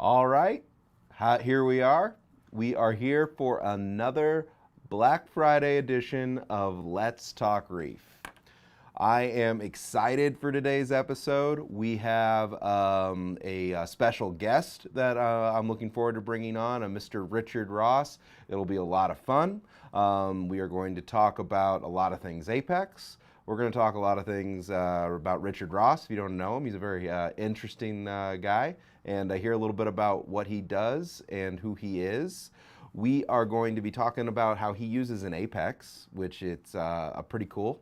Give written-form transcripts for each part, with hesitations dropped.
All right, here we are. We are here for another Black Friday edition of Let's Talk Reef. I am excited for today's episode. We have a special guest that I'm looking forward to bringing on, a Mr. Richard Ross. It'll be a lot of fun. We are going to talk about a lot of things Apex. We're going to talk a lot of things about Richard Ross. If you don't know him, he's a very interesting guy. And I hear a little bit about what he does and who he is. We are going to be talking about how he uses an Apex, which it's pretty cool.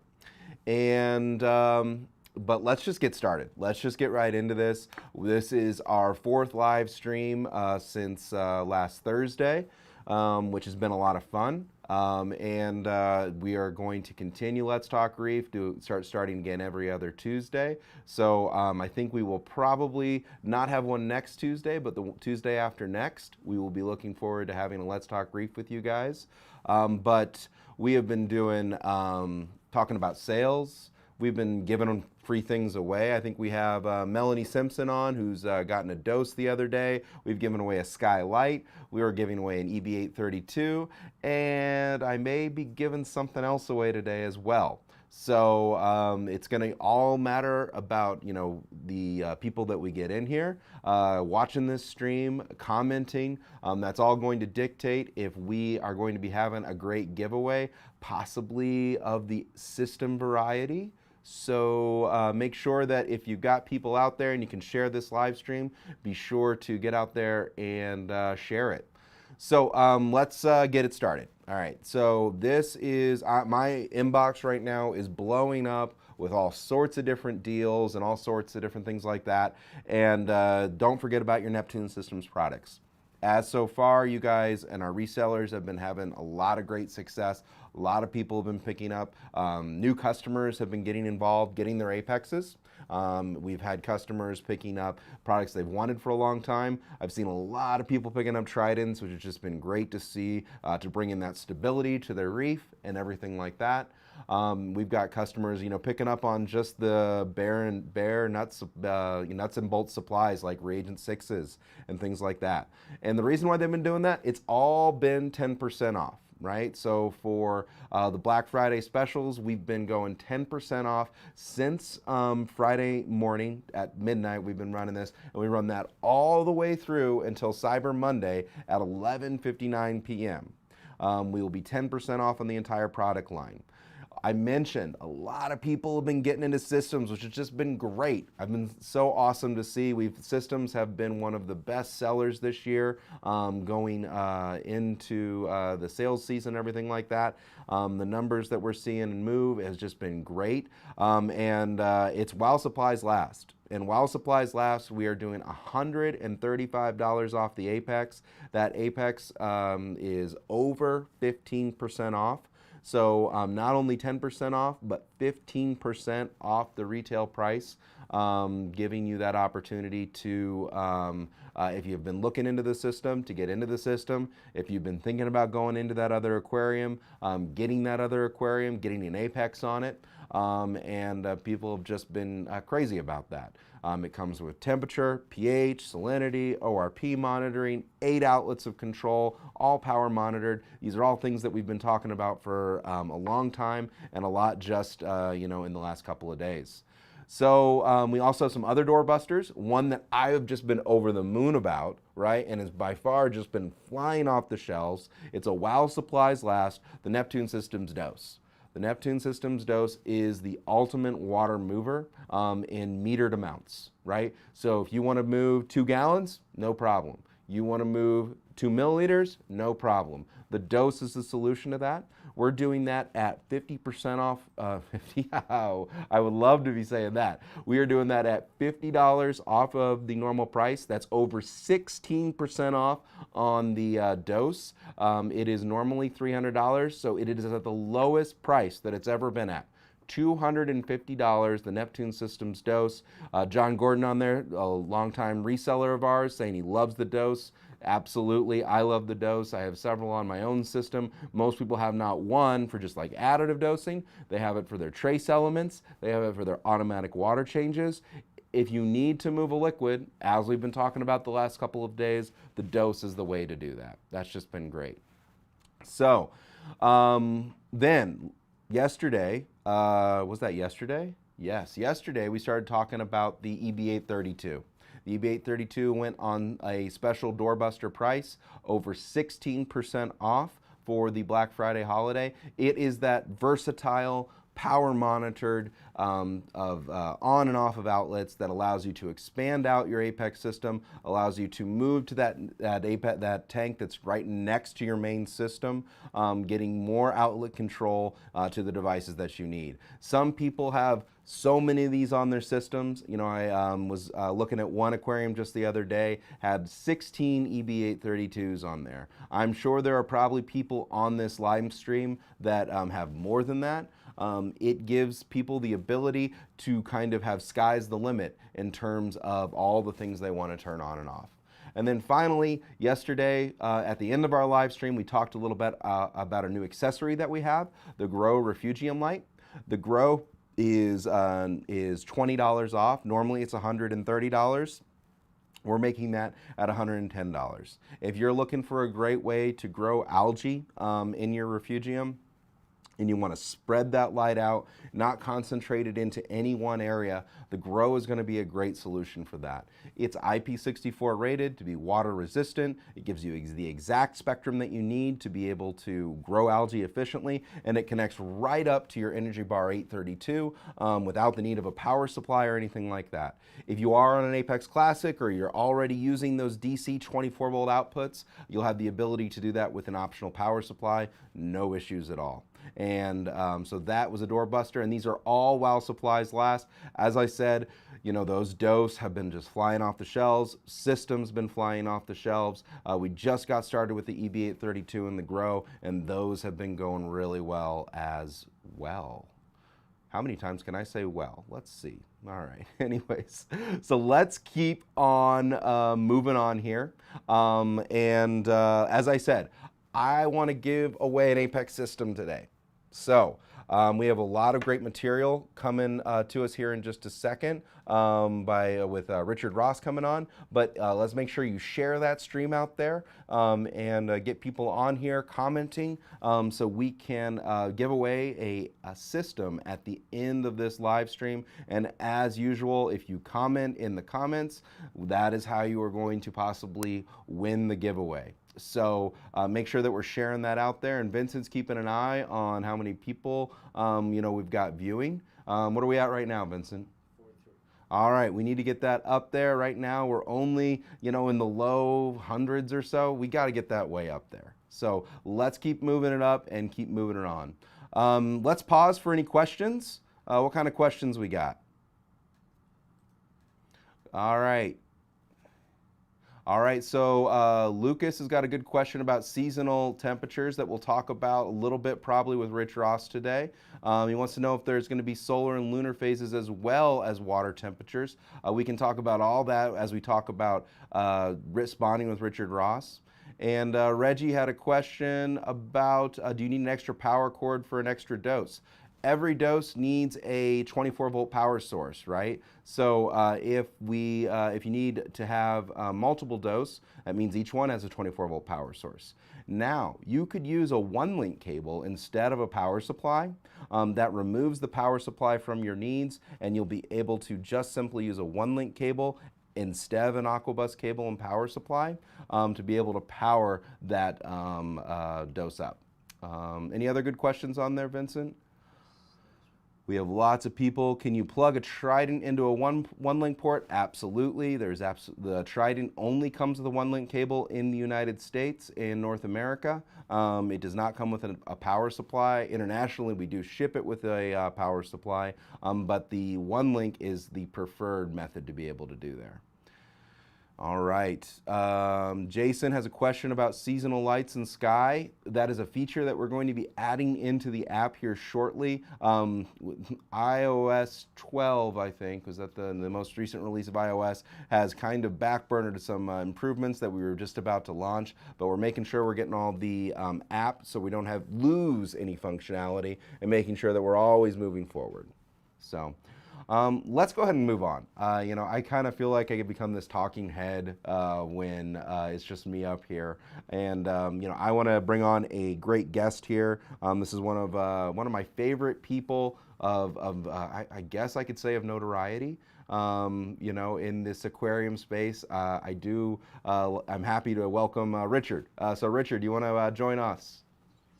And but let's just get started. Let's just get right into this. This is our fourth live stream since last Thursday, which has been a lot of fun. We are going to continue Let's Talk Reef, starting again every other Tuesday. So I think we will probably not have one next Tuesday, but the Tuesday after next, we will be looking forward to having a Let's Talk Reef with you guys. But we have been doing talking about sales. We've been giving free things away. I think we have Melanie Simpson on, who's gotten a dose the other day. We've given away a Skylight. We were giving away an EB832, and I may be giving something else away today as well. So it's going to all matter about, you know, the people that we get in here, watching this stream, commenting. That's all going to dictate if we are going to be having a great giveaway, possibly of the system variety. So make sure that if you've got people out there and you can share this live stream, be sure to get out there and share it. So let's get it started. All right, so this is, my inbox right now is blowing up with all sorts of different deals and all sorts of different things like that. And don't forget about your Neptune Systems products. As so far, you guys and our resellers have been having a lot of great success. A lot of people have been picking up. New customers have been getting involved, getting their Apexes. We've had customers picking up products they've wanted for a long time. I've seen a lot of people picking up Tridents, which has just been great to see, to bring in that stability to their reef and everything like that. We've got customers, you know, picking up on just the bare nuts and bolts supplies like reagent sixes and things like that. And the reason why they've been doing that, it's all been 10% off. Right? So for the Black Friday specials, we've been going 10% off since Friday morning at midnight. We've been running this, and we run that all the way through until Cyber Monday at 11:59 p.m. We will be 10% off on the entire product line. I mentioned a lot of people have been getting into systems, which has just been great. I've been so awesome to see. Systems have been one of the best sellers this year, going into the sales season, everything like that. The numbers that we're seeing and move has just been great. It's while supplies last. And while supplies last, we are doing $135 off the Apex. That Apex is over 15% off. So not only 10% off, but 15% off the retail price, giving you that opportunity to, if you've been looking into the system, to get into the system. If you've been thinking about going into that other aquarium, getting that other aquarium, getting an Apex on it. People have just been crazy about that. It comes with temperature, pH, salinity, ORP monitoring, 8 outlets of control, all power monitored. These are all things that we've been talking about for a long time, and a lot just in the last couple of days. So we also have some other doorbusters. One that I have just been over the moon about, right, and has by far just been flying off the shelves. It's a while supplies last, the Neptune Systems Dose. The Neptune Systems Dose is the ultimate water mover in metered amounts, right? So if you want to move 2 gallons, no problem. You want to move 2 milliliters, no problem. The Dose is the solution to that. We're doing that at 50% off. I would love to be saying that. We are doing that at $50 off of the normal price. That's over 16% off on the Dose. It is normally $300, so it is at the lowest price that it's ever been at. $250, the Neptune Systems Dose. John Gordon on there, a longtime reseller of ours, saying he loves the Dose. Absolutely, I love the Dose. I have several on my own system. Most people have not one for just like additive dosing. They have it for their trace elements. They have it for their automatic water changes. if you need to move a liquid, as we've been talking about the last couple of days, the dose is the way to do that. That's just been great. So then yesterday, was that yesterday? Yes, yesterday we started talking about the EB832. The EB832 went on a special doorbuster price, over 16% off for the Black Friday holiday. It is that versatile, power monitored on and off of outlets that allows you to expand out your Apex system, allows you to move to that tank that's right next to your main system, getting more outlet control to the devices that you need. Some people have so many of these on their systems. You know, I was looking at one aquarium just the other day, had 16 EB832s on there. I'm sure there are probably people on this live stream that have more than that. It gives people the ability to kind of have sky's the limit in terms of all the things they want to turn on and off. And then finally, yesterday, at the end of our live stream, we talked a little bit about a new accessory that we have, the Grow Refugium Light. The Grow is $20 off. Normally it's $130. We're making that at $110. If you're looking for a great way to grow algae in your refugium, and you want to spread that light out, not concentrate it into any one area, the Grow is going to be a great solution for that. It's IP64 rated to be water resistant. It gives you the exact spectrum that you need to be able to grow algae efficiently, and it connects right up to your Energy Bar 832 without the need of a power supply or anything like that. If you are on an Apex Classic or you're already using those DC 24-volt outputs, you'll have the ability to do that with an optional power supply, no issues at all. And so that was a doorbuster, and these are all while supplies last. As I said, you know, those dose have been just flying off the shelves. Systems been flying off the shelves. We just got started with the EB832 and the Grow, and those have been going really well as well. How many times can I say well? Let's see. All right. Anyways, so let's keep on moving on here. As I said, I want to give away an Apex system today. So we have a lot of great material coming to us here in just a second with Richard Ross coming on. But let's make sure you share that stream out there and get people on here commenting so we can give away a system at the end of this live stream. And as usual, if you comment in the comments, that is how you are going to possibly win the giveaway. So make sure that we're sharing that out there, and Vincent's keeping an eye on how many people you know, we've got viewing. What are we at right now, Vincent? 43. All right, we need to get that up there. Right now we're only, you know, in the low hundreds or so. We got to get that way up there. So let's keep moving it up and keep moving it on. Let's pause for any questions. What kind of questions we got? All right. All right, so Lucas has got a good question about seasonal temperatures that we'll talk about a little bit probably with Rich Ross today. He wants to know if there's going to be solar and lunar phases as well as water temperatures. We can talk about all that as we talk about responding with Richard Ross. And Reggie had a question about, do you need an extra power cord for an extra dose? Every dose needs a 24-volt power source, right? So if you need to have multiple dose, that means each one has a 24-volt power source. Now, you could use a 1-link cable instead of a power supply. That removes the power supply from your needs, and you'll be able to just simply use a 1-link cable instead of an Aquabus cable and power supply to be able to power that dose up. Any other good questions on there, Vincent? We have lots of people. Can you plug a Trident into a one-link port? Absolutely. The Trident only comes with a 1-link cable in the United States and North America. It does not come with a power supply. Internationally, we do ship it with a power supply, but the 1-link is the preferred method to be able to do there. All right. Jason has a question about seasonal lights and sky. That is a feature that we're going to be adding into the app here shortly. iOS 12, I think, was that the most recent release of iOS, has kind of backburnered some improvements that we were just about to launch, but we're making sure we're getting all the app so we don't lose any functionality and making sure that we're always moving forward. So. Let's go ahead and move on. I kind of feel like I could become this talking head when it's just me up here, and I want to bring on a great guest here. This is one of my favorite people I guess I could say of notoriety. In this aquarium space, I'm happy to welcome Richard. So, Richard, do you want to join us?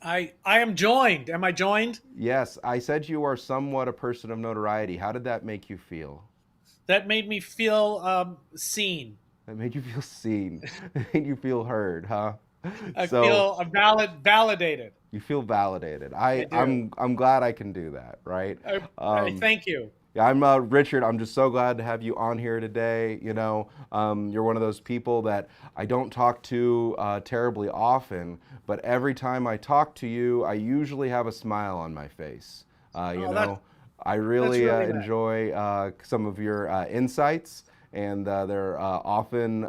I am joined. Am I joined? Yes, I said you are somewhat a person of notoriety. How did that make you feel? That made me feel seen. That made you feel seen. That made you feel heard, huh? I So feel validated. you feel validated. I, I do. I'm glad I can do that, right? I Um, thank you. Yeah, I'm Richard. I'm just so glad to have you on here today. You're one of those people that I don't talk to terribly often, but every time I talk to you, I usually have a smile on my face. Uh, you Oh, know, I that's really really nice. enjoy some of your insights, and they're often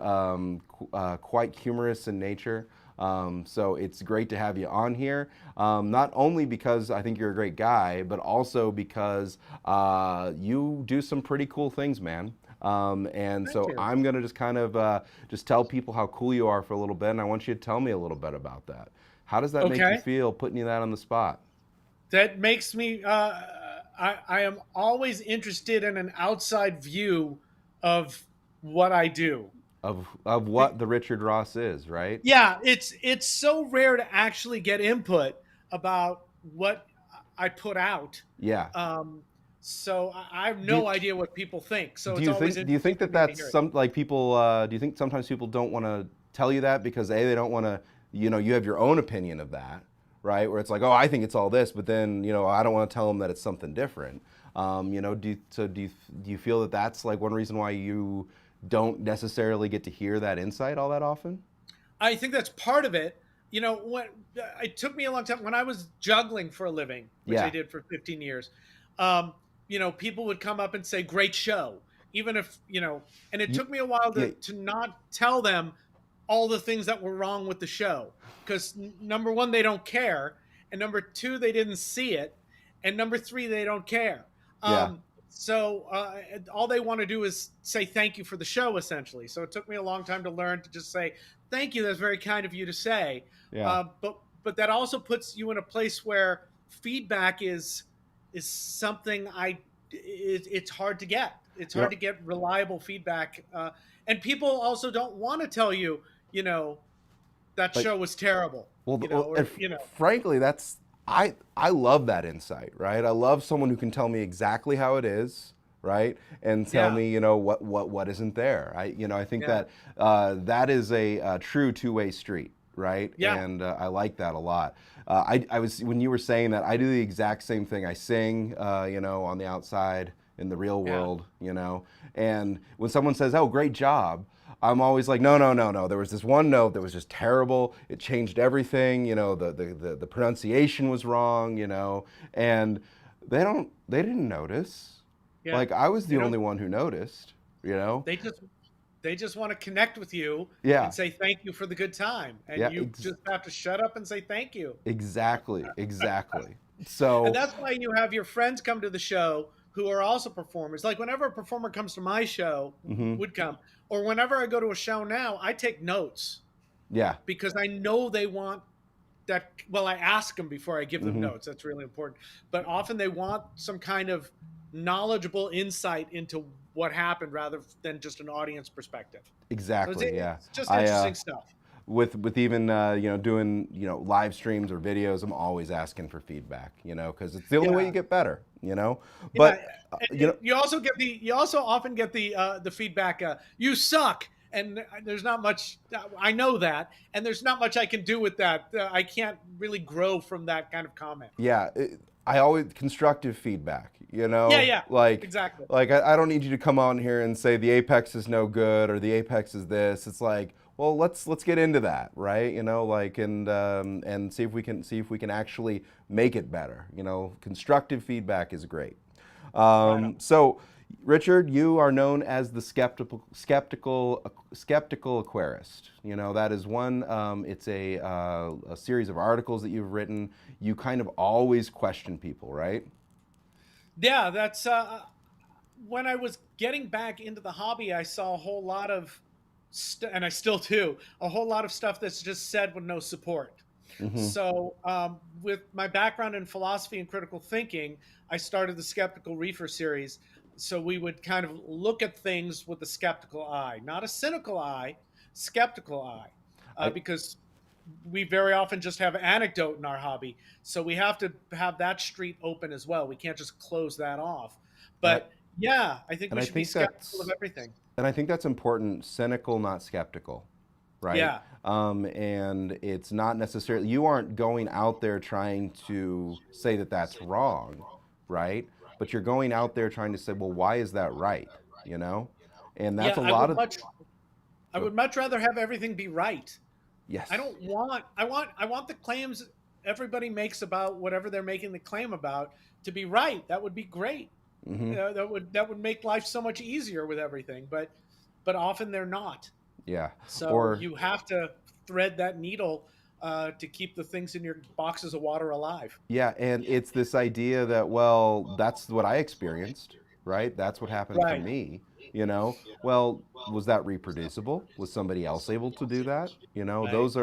quite humorous in nature. So it's great to have you on here. Not only because I think you're a great guy, but also because you do some pretty cool things, man. And Thank so you. I'm gonna just kind of just tell people how cool you are for a little bit, and I want you to tell me a little bit about that. How does that make you Okay. feel, putting you that on the spot? That makes me. I am always interested in an outside view of what I do. Of Be- what the Richard Ross is, right? Yeah, it's so rare to actually get input about what I put out. Yeah. Um, so I have Do you, no idea what people think. So Do it's you always think interesting that to me to that's hear it. some like people? Do you think sometimes people don't want to tell you that because they don't want to? You have your own opinion of that, right? Where it's like, oh, I think it's all this, but then I don't want to tell them that it's something different. Do you feel that that's like one reason why you don't necessarily get to hear that insight all that often? I think that's part of it. What it took me a long time when I was juggling for a living, which I Yeah. did for 15 years. Um, people would come up and say, "Great show," even if and it You, took me a while yeah. to not tell them all the things that were wrong with the show because number one, they don't care, and number two, they didn't see it, and number three, they don't care. Yeah. So all they want to do is say thank you for the show, essentially. So it took me a long time to learn to just say thank you. That's very kind of you to say. Yeah. But that also puts you in a place where feedback is something it's hard to get. It's You hard know. to get reliable feedback, and people also don't want to tell you, that Like show was terrible, And or frankly, I love that insight, right? I love someone who can tell me exactly how it is, right, and tell yeah, me, what isn't there. I think yeah, that that is a true two-way street, right? yeah, And I like that a lot. I was when you were saying that, I do the exact same thing. I sing, on the outside in the real yeah. world, and when someone says, "Oh, great job," I'm always like, no, no, no, no. There was this one note that was just terrible. It changed everything. The pronunciation was wrong. And they didn't notice. Yeah. Like I was the They don't only one who noticed. You know? they just they just want to connect with you Yeah, and say thank you for the good time. And yeah, you just have to shut up and say thank you. exactly, exactly. And So, that's why you have your friends come to the show who are also performers. Like whenever a performer comes to my show, mhm, would come, or whenever I go to a show now, I take notes yeah, because I know they want that. Well, I ask them before I give them hmm, notes. That's really important. But often they want some kind of knowledgeable insight into what happened rather than just an audience perspective. So exactly, yeah. it's just I interesting stuff. with even doing live streams or videos, I'm always asking for feedback, because it's the only way you Yeah, get better, yeah. but And you also often get the feedback. You suck, and there's not much. I know that, and there's not much I can do with that. I can't really grow from that kind of comment. yeah, I always constructive feedback, Yeah, yeah, like exactly. I don't need you to come on here and say the apex is no good or the apex is this. It's like, well, let's get into that, right? And see if we can actually make it better. Constructive feedback is great. Right on. So, Richard, you are known as the skeptical aquarist. That is one. It's a series of articles that you've written. You kind of always question people, right? Yeah, that's when I was getting back into the hobby, I saw a whole lot of, and I still do, a whole lot of stuff that's just said with no support. Hmm. So, with my background in philosophy and critical thinking, I started the Skeptical Reefer series. So we would kind of look at things with a skeptical eye, not a cynical eye, skeptical eye, I because we very often just have anecdote in our hobby. So we have to have that street open as well. We can't just close that off. and I But yeah, I think and we I should be think skeptical of that's everything. and I think that's important. Cynical, not skeptical, right? Yeah. And it's not necessarily, you aren't going out there trying to say that that's wrong, right? But you're going out there trying to say, well, why is that right? You know, and that's Yeah, a lot of. I Go, would much rather have everything be right. I yes. don't want I want the claims everybody makes about whatever they're making the claim about to be right. That would be great. Hmm. That would make life so much easier with everything, but often they're not. Yeah. So Or you have to thread that needle to keep the things in your boxes of water alive. yeah, and it's this idea that, well, that's what I experienced, right? That's what happened for Right, me, you know? Well, was that reproducible? Was somebody else able to do that? You know, right. those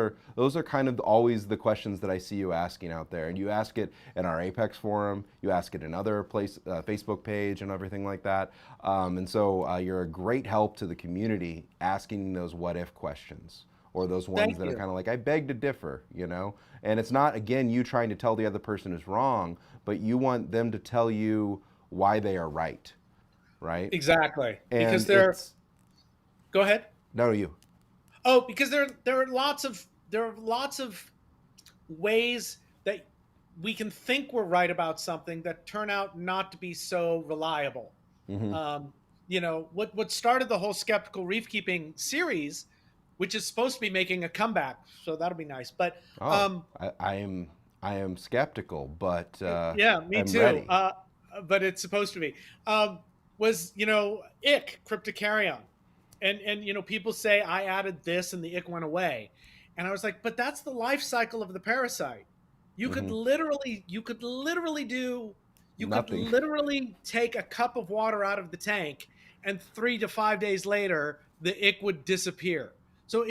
are kind of always the questions that I see you asking out there. And you ask it in our Apex forum, you ask it in other place Facebook page and everything like that. And so you're a great help to the community asking those what if questions, or those ones Thank that are you. kind of like, I beg to differ, you know? And it's not, again, you trying to tell the other person is wrong, but you want them to tell you why they are right, right? Exactly. Because And there, it's, go ahead. no, you. Oh, because there are lots of ways that we can think we're right about something that turn out not to be so reliable. Hmm. Um, what started the whole skeptical reef keeping series, which is supposed to be making a comeback, so that'll be nice. But Oh, I am skeptical, but yeah, me I'm too. ready. But it's supposed to be was ick cryptocaryon, and people say I added this and the ick went away, and I was like, but that's the life cycle of the parasite. Hmm. You could Nothing. literally take a cup of water out of the tank, and 3 to 5 days later the ick would disappear. So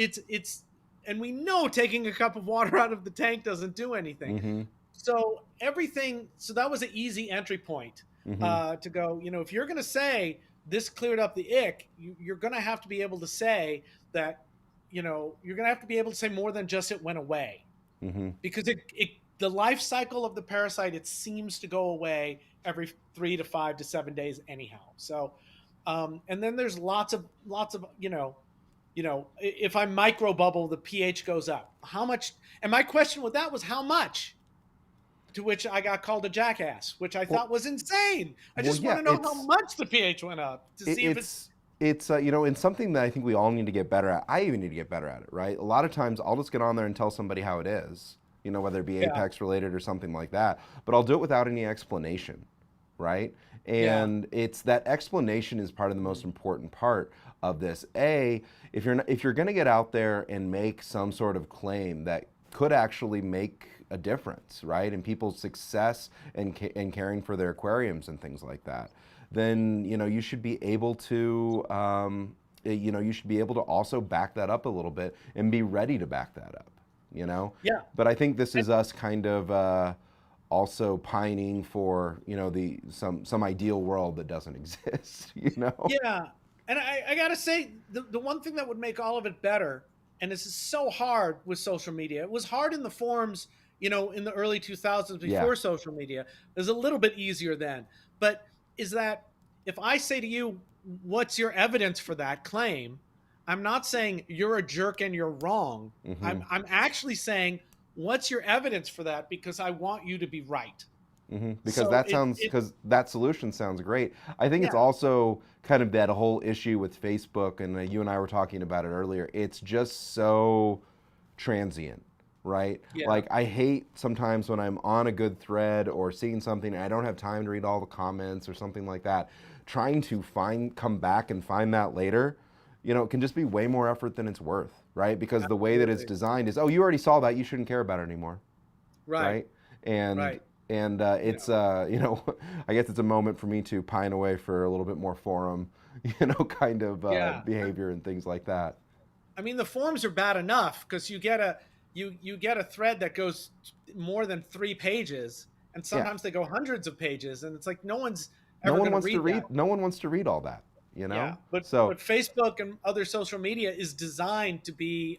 and we know taking a cup of water out of the tank doesn't do anything. Hmm. So that was an easy entry point Hmm. to go. If you're going to say this cleared up the ick, you're going to have to be able to say that. You're going to have to be able to say more than just it went away, Hmm. because the life cycle of the parasite, it seems to go away every 3 to 5 to 7 days anyhow. So, and then there's lots of if I micro bubble, the pH goes up. How much? And my question with that was how much? To which I got called a jackass, which I Well, thought was insane. I well, just want yeah, to know how much the pH went up to see if it's it's and something that I think we all need to get better at. I even need to get better at it, right? A lot of times I'll just get on there and tell somebody how it is, whether it be yeah, Apex related or something like that. But I'll do it without any explanation, right? yeah, And it's that explanation is part of the most important part of this. If you're going to get out there and make some sort of claim that could actually make a difference, right, in people's success and caring for their aquariums and things like that, then you should be able to you should be able to also back that up a little bit and be ready to back that up, you know. yeah. But I think this And is us kind of also pining for the some ideal world that doesn't exist, you know. yeah, and I gotta say, the one thing that would make all of it better, and this is so hard with social media. It was hard in the forums, in the early 2000s Yeah. before social media. It was a little bit easier then. But is that if I say to you, "What's your evidence for that claim?" I'm not saying you're a jerk and you're wrong. Hmm. I'm actually saying, "What's your evidence for that?" Because I want you to be right. Because So because that solution sounds great. I think it's yeah, also kind of that whole issue with Facebook, and you and I were talking about it earlier. It's just so transient, right? yeah, Like I hate sometimes when I'm on a good thread or seeing something and I don't have time to read all the comments or something like that. Trying to come back and find that later, it can just be way more effort than it's worth, right? Because the way that it's absolutely. designed is, oh, you already saw that, you shouldn't care about it anymore, Right, right? And right. And You it's know, I guess it's a moment for me to pine away for a little bit more forum, kind of yeah. behavior and things like that. I mean, the forms are bad enough because you get a thread that goes more than 3 pages, and Yeah, sometimes they go hundreds of pages, and it's like no one's no ever one going to wants to read that. read. No one wants to read all that. Yeah, So but Facebook and other social media is designed to be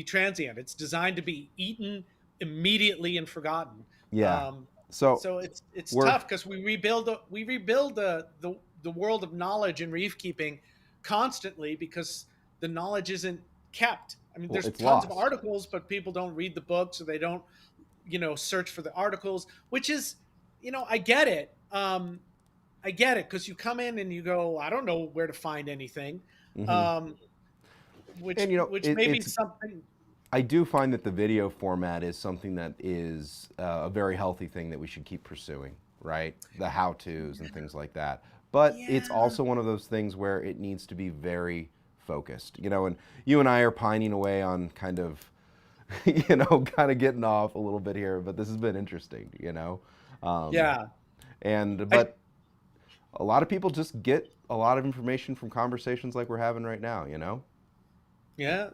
transient. It's designed to be eaten immediately and forgotten. yeah, Um, so so it's we're tough because we rebuild the world of knowledge in reef keeping constantly because the knowledge isn't kept. I mean, well, there's it's tons of lost. articles, but people don't read the books or they don't search for the articles, which is I get it. I get it because you come in and you go, I don't know where to find anything, Hmm. um, And which may be it's something. I do find that the video format is something that is a very healthy thing that we should keep pursuing, right? The how tos and things like that. But it's Yeah, also one of those things where it needs to be very focused, and you and I are pining away on kind of, kind of getting off a little bit here, but this has been interesting. Um, yeah. I but a lot of people just get a lot of information from conversations like we're having right now. Yeah,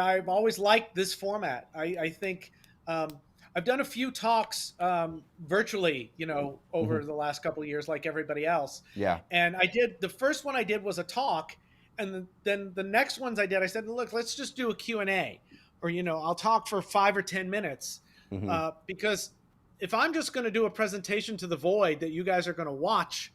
I've always liked this format. I think um, I've done a few talks virtually, Hmm. over the last couple of years, like everybody else. Yeah. And I did the first one I did was a talk, and then the next ones I did, I said, look, let's just do a Q&A, or I'll talk for 5 or 10 minutes, Hmm. because if I'm just going to do a presentation to the void that you guys are going to watch,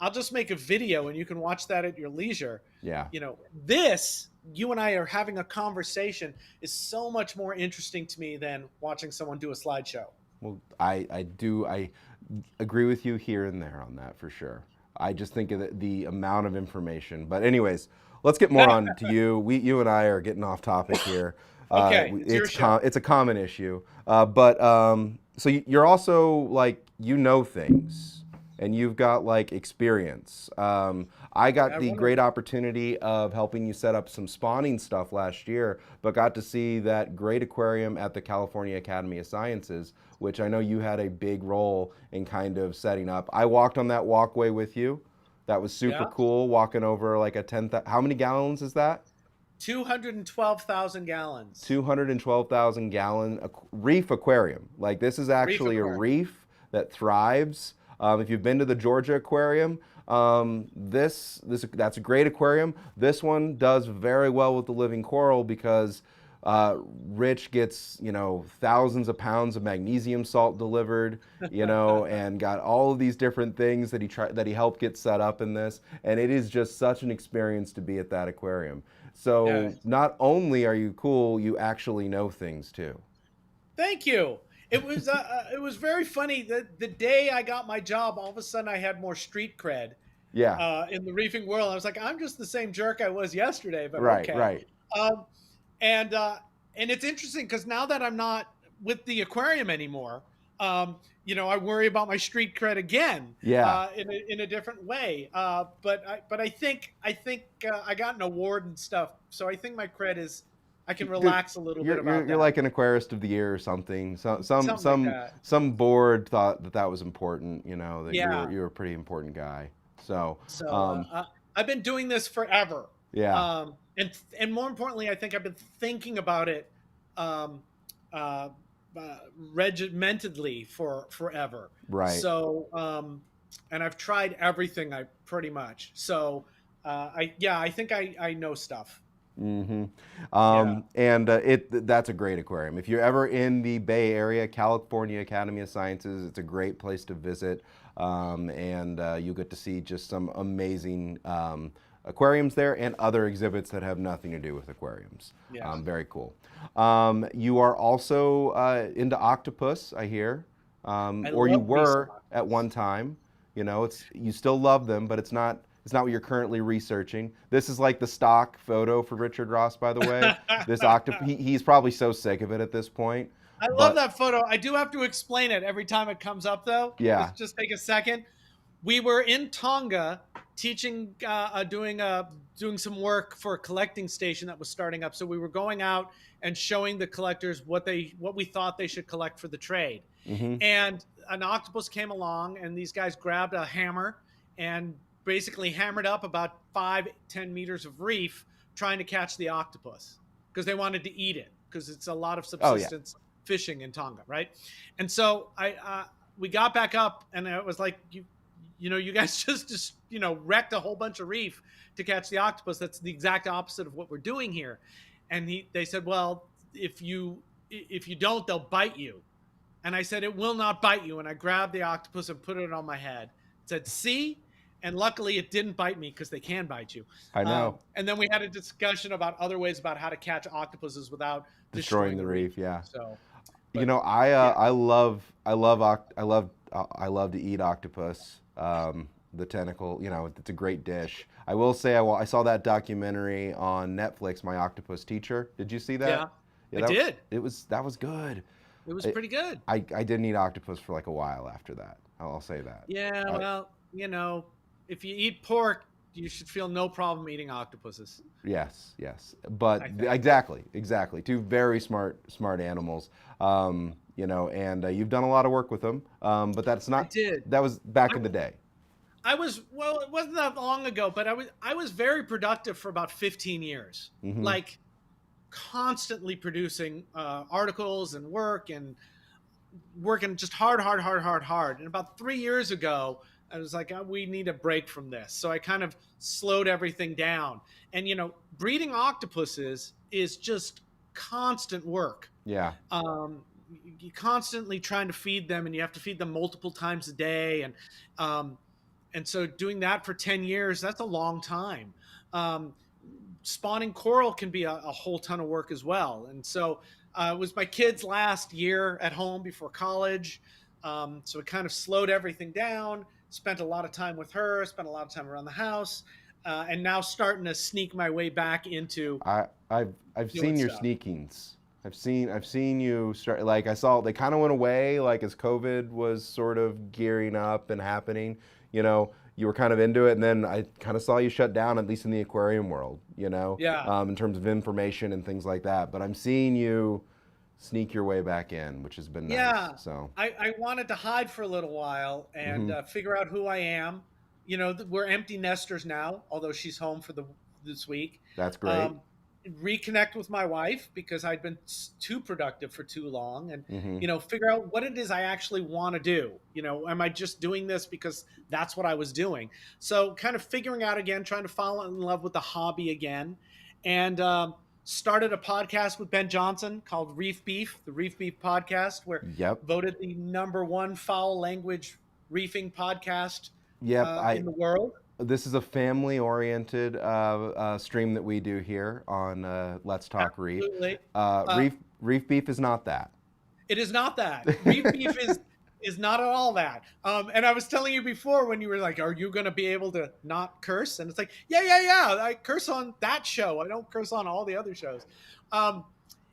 I'll just make a video and you can watch that at your leisure. Yeah. This, you and I are having a conversation, is so much more interesting to me than watching someone do a slideshow. Well, I agree with you here and there on that for sure. I just think of the amount of information. But anyways, let's get more on to you. You and I are getting off topic here. Okay, it's your show. It's a common issue. But so you're also like things, and you've got like experience. I got I the wonder. great opportunity of helping you set up some spawning stuff last year, but got to see that great aquarium at the California Academy of Sciences, which I know you had a big role in kind of setting up. I walked on that walkway with you. That was super Yeah, cool, walking over like a 10, how many gallons is that? 212,000 gallons. 212,000 gallon reef aquarium. Like this is Reef actually a aquarium. reef that thrives. If you've been to the Georgia Aquarium, this that's a great aquarium. This one does very well with the living coral because Rich gets thousands of pounds of magnesium salt delivered, and got all of these different things that he helped get set up in this, and it is just such an experience to be at that aquarium. Yeah. So not only are you cool, you actually know things too. Thank you. It was very funny that the day I got my job, all of a sudden I had more street cred Yeah, in the reefing world. I was like, I'm just the same jerk I was yesterday, but right, okay. right. Um, and uh, and it's interesting because now that I'm not with the aquarium anymore, I worry about my street cred again Yeah, in a different way. But I think I got an award and stuff, so I think my cred is I can dude, relax a little bit you're about you're that, like an aquarist of the year or something. something like that. Some board thought that was important. That Yeah. you were a pretty important guy. So, So um, I've been doing this forever, yeah, and more importantly, I think I've been thinking about it um, uh, regimentedly for forever. right. So and I've tried everything I pretty much. So I think I know stuff. Hmm. Yeah. And that's a great aquarium. If you're ever in the Bay Area, California Academy of Sciences, it's a great place to visit, and you get to see just some amazing aquariums there and other exhibits that have nothing to do with aquariums. Yeah. Very cool. You are also into octopus, I hear, I or you love me some were at one time. It's you still love them, but it's not what you're currently researching. This is like the stock photo for Richard Ross, by the way. This octopus, he's probably so sick of it at this point. I love But that photo. I do have to explain it every time it comes up, though. yeah, Just take a second. We were in Tonga teaching, doing some work for a collecting station that was starting up. So we were going out and showing the collectors what we thought they should collect for the trade. hmm And an octopus came along, and these guys grabbed a hammer and basically hammered up about 5-10 meters of reef trying to catch the octopus because they wanted to eat it because it's a lot of Oh yeah. subsistence fishing in Tonga, right? And so we got back up, and it was like you guys just wrecked a whole bunch of reef to catch the octopus. That's the exact opposite of what we're doing here. And they said, well, if you don't, they'll bite you. And I said, it will not bite you. And I grabbed the octopus and put it on my head. It said, see? And luckily it didn't bite me because they can bite you. I know. And then we had a discussion about other ways about how to catch octopuses without Destroying the reef. Yeah. So, You but know, yeah, I love to eat octopus. The tentacle, it's a great dish. I will say I saw that documentary on Netflix, My Octopus Teacher. Did you see yeah, that? Yeah, I did. that was good. It was pretty good. I didn't eat octopus for like a while after that. I'll say that. Yeah, I, well, if you eat pork, you should feel no problem eating octopuses, yes, yes, but I think. exactly. Two very smart animals. And you've done a lot of work with them. But I did. that was back I, in the day. well, it wasn't that long ago, but I was very productive for about 15 years. Hmm. Like constantly producing articles and work and working just hard. And about 3 years ago, I was like, we need a break from this. So I kind of slowed everything down. And, breeding octopuses is just constant work. Yeah. You constantly trying to feed them, and you have to feed them multiple times a day. And so doing that for 10 years, that's a long time. Um, Spawning coral can be a whole ton of work as well. And so it was my kid's last year at home before college. So it kind of slowed everything down, spent a lot of time with her, spent a lot of time around the house, and now starting to sneak my way back into I've doing seen your stuff. sneakings. I've seen you start, like I saw they kind of went away like as COVID was sort of gearing up and happening. You were kind of into it, and then I kind of saw you shut down, at least in the aquarium world. Yeah. In terms of information and things like that. But I'm seeing you sneak your way back in, which has been nice. Yeah. So. I wanted to hide for a little while and Hmm. figure out who I am. We're empty nesters now, although she's home for this week. That's great. Um, Reconnect with my wife because I'd been too productive for too long, and Hmm. figure out what it is I actually want to do. Am I just doing this because that's what I was doing? So kind of figuring out again, trying to fall in love with the hobby again, and started a podcast with Ben Johnson called Reef Beef, the Reef Beef podcast, where Yep. voted the #1 foul language reefing podcast Yep. in the world. This is a family-oriented stream that we do here on Let's Talk Reef. Absolutely. Uh, Uh, Reef Beef is not that. It is not that. Reef beef is not at all that. And I was telling you before when you were like, "Are you going to be able to not curse?" And it's like, yeah. I curse on that show. I don't curse on all the other shows. Um,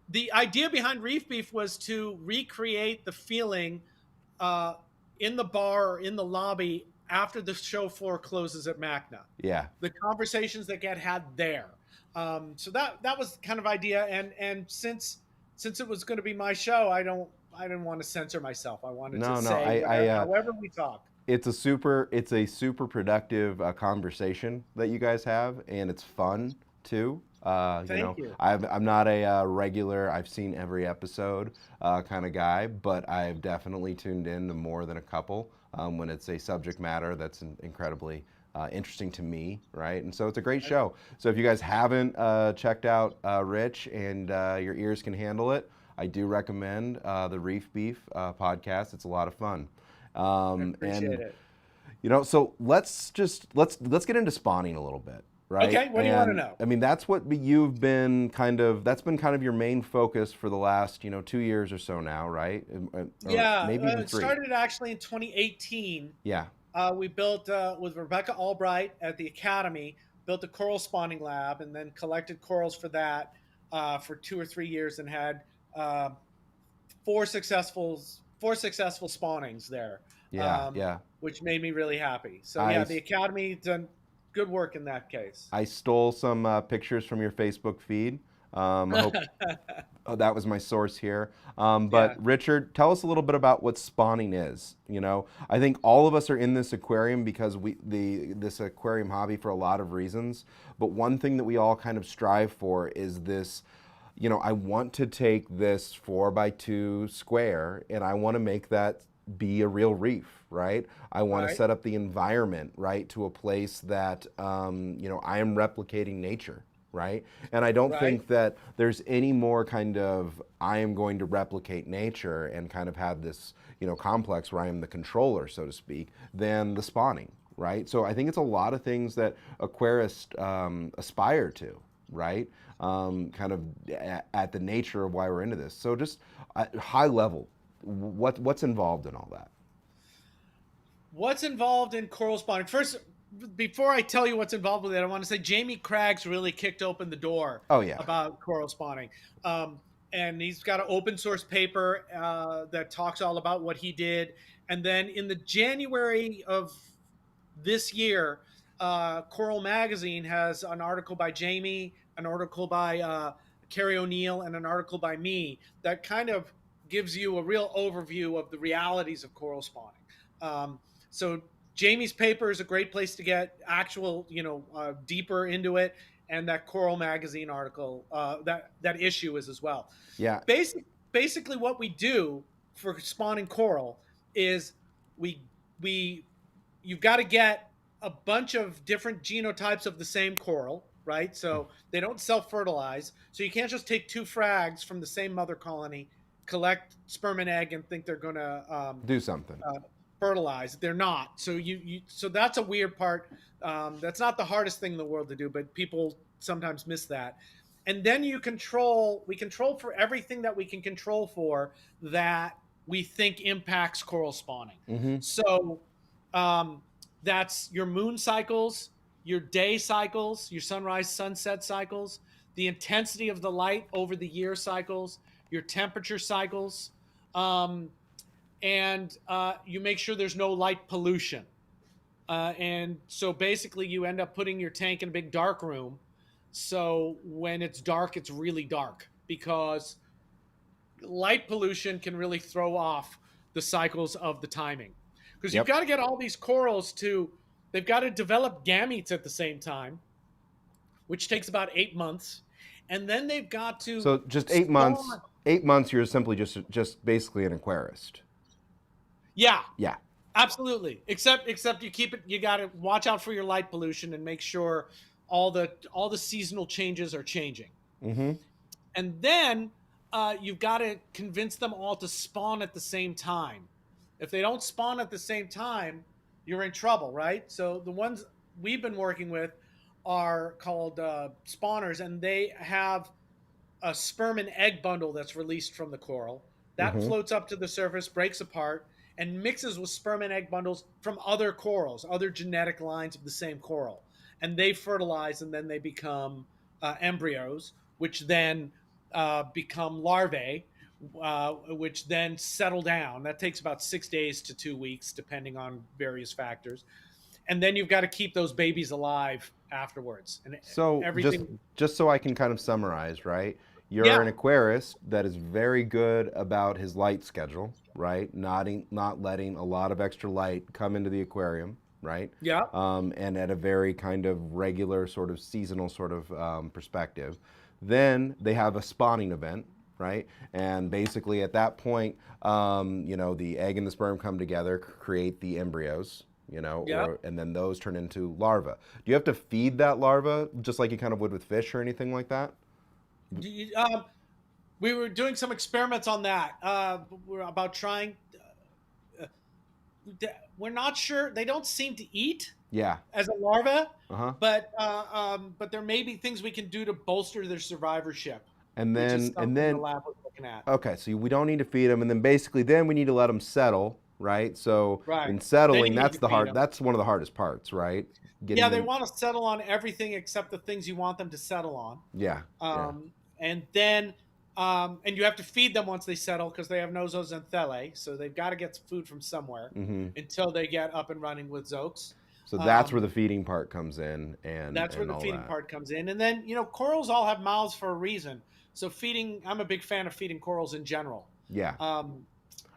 the idea behind Reef Beef was to recreate the feeling uh, in the bar or in the lobby after the show floor closes at Magna. Yeah. The conversations that get had there. So that was the kind of idea. And since it was going to be my show, I didn't want to censor myself. I wanted to No. say whatever, however we talk. It's a super productive conversation that you guys have, and it's fun too. Thank you. I'm not a regular, I've seen every episode kind of guy, but I've definitely tuned in to more than a couple when it's a subject matter that's incredibly interesting to me, right? And so it's a great show. So if you guys haven't checked out Rich and your ears can handle it, I do recommend the Reef Beef podcast. It's a lot of fun. I appreciate it. So let's get into spawning a little bit, right? Okay, what do you want to And, know? I mean, that's what that's been kind of your main focus for the last 2 years or so now, right? Or Yeah, maybe even it three. started actually in 2018. Yeah. We built with Rebecca Albright at the Academy, built a coral spawning lab, and then collected corals for that for 2 or 3 years, and had uh, four successful spawnings there, Yeah, yeah. which made me really happy. So I yeah, s- the Academy done good work in that case. I stole some pictures from your Facebook feed. I hope oh, that was my source here. But Yeah. Richard, tell us a little bit about what spawning is. I think all of us are in this aquarium because this aquarium hobby for a lot of reasons. But one thing that we all kind of strive for is this. I want to take this 4x2 square and I want to make that be a real reef, right? I want to Right. set up the environment, right, to a place that, I am replicating nature, right? And I don't Right. think that there's any more kind of I am going to replicate nature and kind of have this, complex where I am the controller, so to speak, than the spawning, right? So I think it's a lot of things that aquarists aspire to, right? Kind of at the nature of why we're into this. So just at high level, what's involved in all that? What's involved in coral spawning? First, before I tell you what's involved with it, I want to say Jamie Craig's really kicked open the door Oh yeah. about coral spawning. Um, and he's got an open source paper that talks all about what he did. And then in the January of this year, Coral Magazine has an article by Jamie, an article by Carrie O'Neill, and an article by me that kind of gives you a real overview of the realities of coral spawning. Um, so Jamie's paper is a great place to get actual, deeper into it, and that Coral Magazine article, that issue is as well. Yeah. Basically, what we do for spawning coral is we we you've got to get a bunch of different genotypes of the same coral, right? So they don't self-fertilize. So you can't just take two frags from the same mother colony, collect sperm and egg, and think they're going to Do something. fertilize. They're not. So so that's a weird part. That's not the hardest thing in the world to do, but people sometimes miss that. And then we control for everything that we can control for that we think impacts coral spawning. Mm-hmm. So um, that's your moon cycles, your day cycles, your sunrise sunset cycles, the intensity of the light over the year cycles, your temperature cycles, and you make sure there's no light pollution. And so basically, you end up putting your tank in a big dark room. So when it's dark, it's really dark because light pollution can really throw off the cycles of the timing. Because you've Yep. got to get all these corals they've got to develop gametes at the same time, which takes about 8 months. And then they've got to So just 8 months. spawn. 8 months, you're simply just basically an aquarist. Yeah, Yeah. absolutely. Except you keep it. You got to watch out for your light pollution and make sure all the seasonal changes are changing. Mm-hmm. And then you've got to convince them all to spawn at the same time. If they don't spawn at the same time, you're in trouble, right? So the ones we've been working with are called spawners, and they have a sperm and egg bundle that's released from the coral. That Mm-hmm. floats up to the surface, breaks apart, and mixes with sperm and egg bundles from other corals, other genetic lines of the same coral. And they fertilize and then they become embryos, which then become larvae, which then settle down. That takes about 6 days to 2 weeks, depending on various factors. And then you've got to keep those babies alive afterwards. And So just everything, just so I can kind of summarize, right? You're yeah, an aquarist that is very good about his light schedule, right? Not letting a lot of extra light come into the aquarium, right? yeah, And at a very kind of regular sort of seasonal sort of perspective. Then they have a spawning event, right? And basically at that point, the egg and the sperm come together, create the embryos, yeah. and then those turn into larvae. Do you have to feed that larva just like you kind of would with fish or anything like that? We were doing some experiments on that. We're about trying. Uh, we're not sure. They don't seem to eat Yeah. as a larva, Uh-huh. but there may be things we can do to bolster their survivorship, And which is then and something the then lab was looking at. okay, so we don't need to feed them, and then basically then we need to let them settle, right? So Right. in Then settling, you need to feed them. that's one of the hardest parts, right? Yeah, Getting they them. want to settle on everything except the things you want them to settle on. Yeah. Yeah. And then and you have to feed them once they settle because they have no zooxanthellae, so they've got to get food from somewhere Hmm. until they get up and running with zoaks. So that's where the feeding part comes in, That's where and the all feeding that. part comes in. And then, corals all have mouths for a reason. So feeding, I'm a big fan of feeding corals in general. Yeah, Um,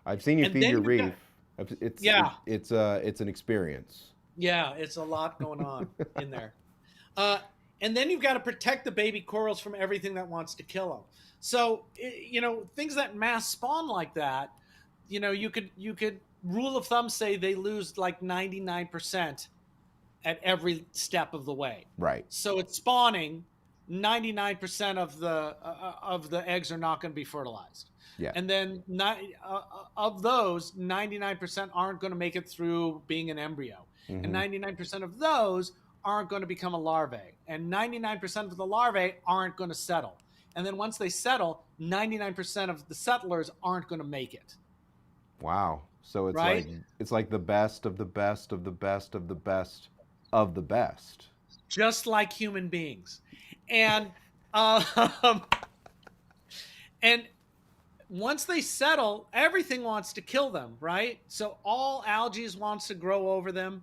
I've seen you and feed then your you've got, reef. It's yeah, it's an experience. yeah, it's a lot going on in there. Uh, and then you've got to protect the baby corals from everything that wants to kill them. So, things that mass spawn like that, you could rule of thumb say they lose like 99% at every step of the way. Right. So it's spawning. 99% of the eggs are not going to be fertilized, Yeah. and then of those 99% aren't going to make it through being an embryo, and Hmm. 99% of those aren't going to become a larvae, and 99% of the larvae aren't going to settle, and then once they settle, 99% of the settlers aren't going to make it. Wow. So Right. it's like the best of the best of the best of the best of the best. Just like human beings. And um, and once they settle, everything wants to kill them, right? So all algae wants to grow over them.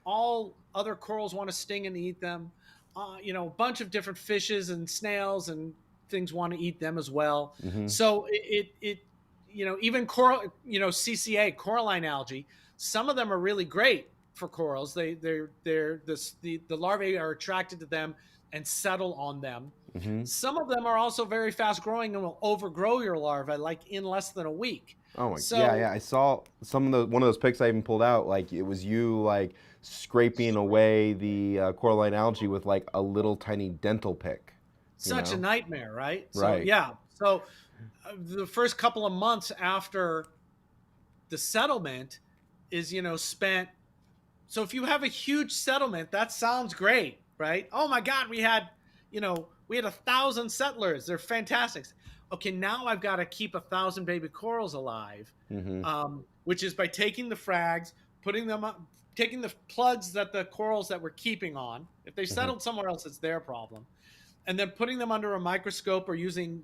All other corals want to sting and eat them. A bunch of different fishes and snails and things want to eat them as well. Hmm. So even coral, CCA, coralline algae, some of them are really great for corals. The larvae are attracted to them and settle on them. Hmm. Some of them are also very fast growing and will overgrow your larvae like in less than a week. Oh my, yeah, So yeah. I saw some of the one of those pics I even pulled out. Like it was you like scraping away the coralline algae with like a little tiny dental pick. You such a know? nightmare, right? So Right. yeah. So the first couple of months after the settlement is spent. So if you have a huge settlement, that sounds great, right? Oh my God, we had 1,000 settlers. They're fantastic. Okay, now I've got to keep 1,000 baby corals alive, Hmm. which is by taking the frags, putting them up, taking the plugs that the corals that we're keeping on. If they Hmm. settled somewhere else, it's their problem. And then putting them under a microscope or using,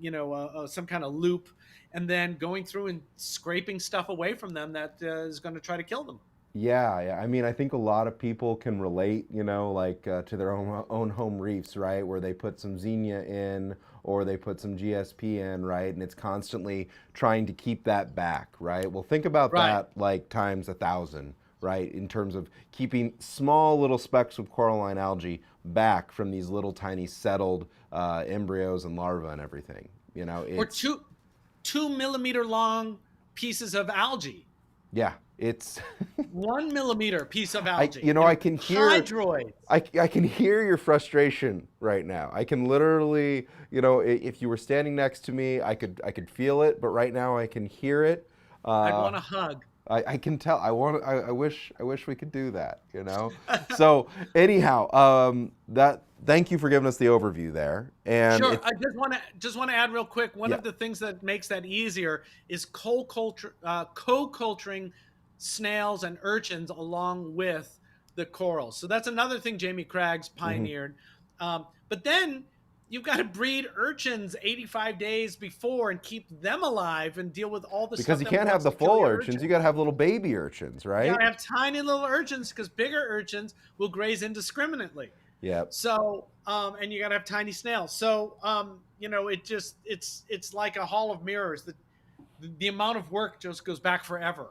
some kind of loop, and then going through and scraping stuff away from them that is going to try to kill them. Yeah, yeah. I mean, I think a lot of people can relate, like to their own home reefs, right? Where they put some Xenia in or they put some GSP in, right? And it's constantly trying to keep that back, right? Well, think about Right. that like times 1,000, right? In terms of keeping small little specks of coralline algae back from these little tiny settled embryos and larvae and everything. Or It's, two millimeter long pieces of algae, yeah, it's 1 millimeter piece of I algae, you know I can hear hydroids. I can hear your frustration right now. I can literally, if you were standing next to me, I could feel it, but right now I can hear it. I'd Uh, want to hug. I can tell. I wish we could do that. So anyhow, that thank you for giving us the overview there. And Sure. it's I just want to add real quick. One yeah. of the things that makes that easier is co-culturing snails and urchins along with the corals. So that's another thing Jamie Craig's Hmm. pioneered. But then you've got to breed urchins 85 days before and keep them alive and deal with all the Because stuff you that can't have wants the to kill full your urchins, you got urchins. to have little baby urchins, You right? gotta have tiny little urchins because bigger urchins will graze indiscriminately. Yep. So, and you got to have tiny snails. So, it's like a hall of mirrors. The amount of work just goes back forever,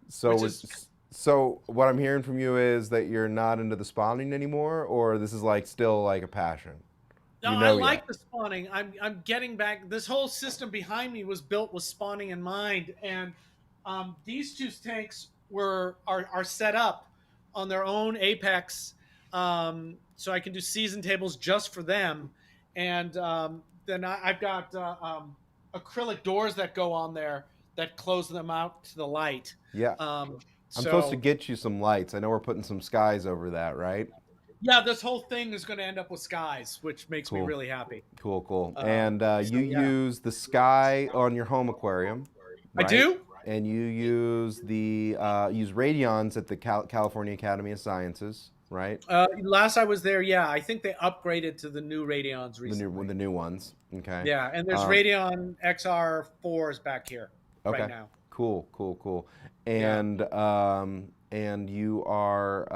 which So is. so what I'm hearing from you is that you're not into the spawning anymore, or this is like still like a passion. No, You I know yet. like the spawning. I'm getting back. This whole system behind me was built with spawning in mind, and these two tanks are set up on their own apex, so I can do season tables just for them, and then I've got acrylic doors that go on there that close them out to the light. Yeah. Um, I'm supposed to so get you some lights. I know we're putting some skies over that, right? yeah, this whole thing is going to end up with skies, which makes me Cool. really happy. Cool, cool. Um, And you so yeah, use the sky on your home aquarium, I right? do. And you use the use radions at the California Academy of Sciences, right? Last I was there, yeah, I think they upgraded to the new Radeons The recently. new ones. Okay. Yeah, and there's Um, Radeon XR4s back here right okay. now. Cool, cool, cool. Yeah. And and you are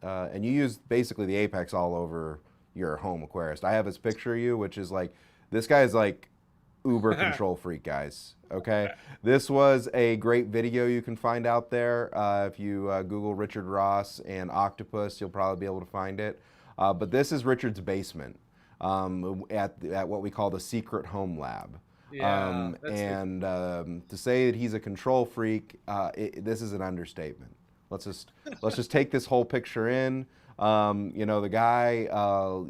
and you use basically the apex all over your home aquarist. I have this picture of you, which is like this guy is like uber control freak, guys. Okay, this was a great video you can find out there. If you Google Richard Ross and octopus, you'll probably be able to find it. But this is Richard's basement at what we call the secret home lab. Yeah, that's the And to say that he's a control freak, this is an understatement. Let's just let's just take this whole picture in. You know, the guy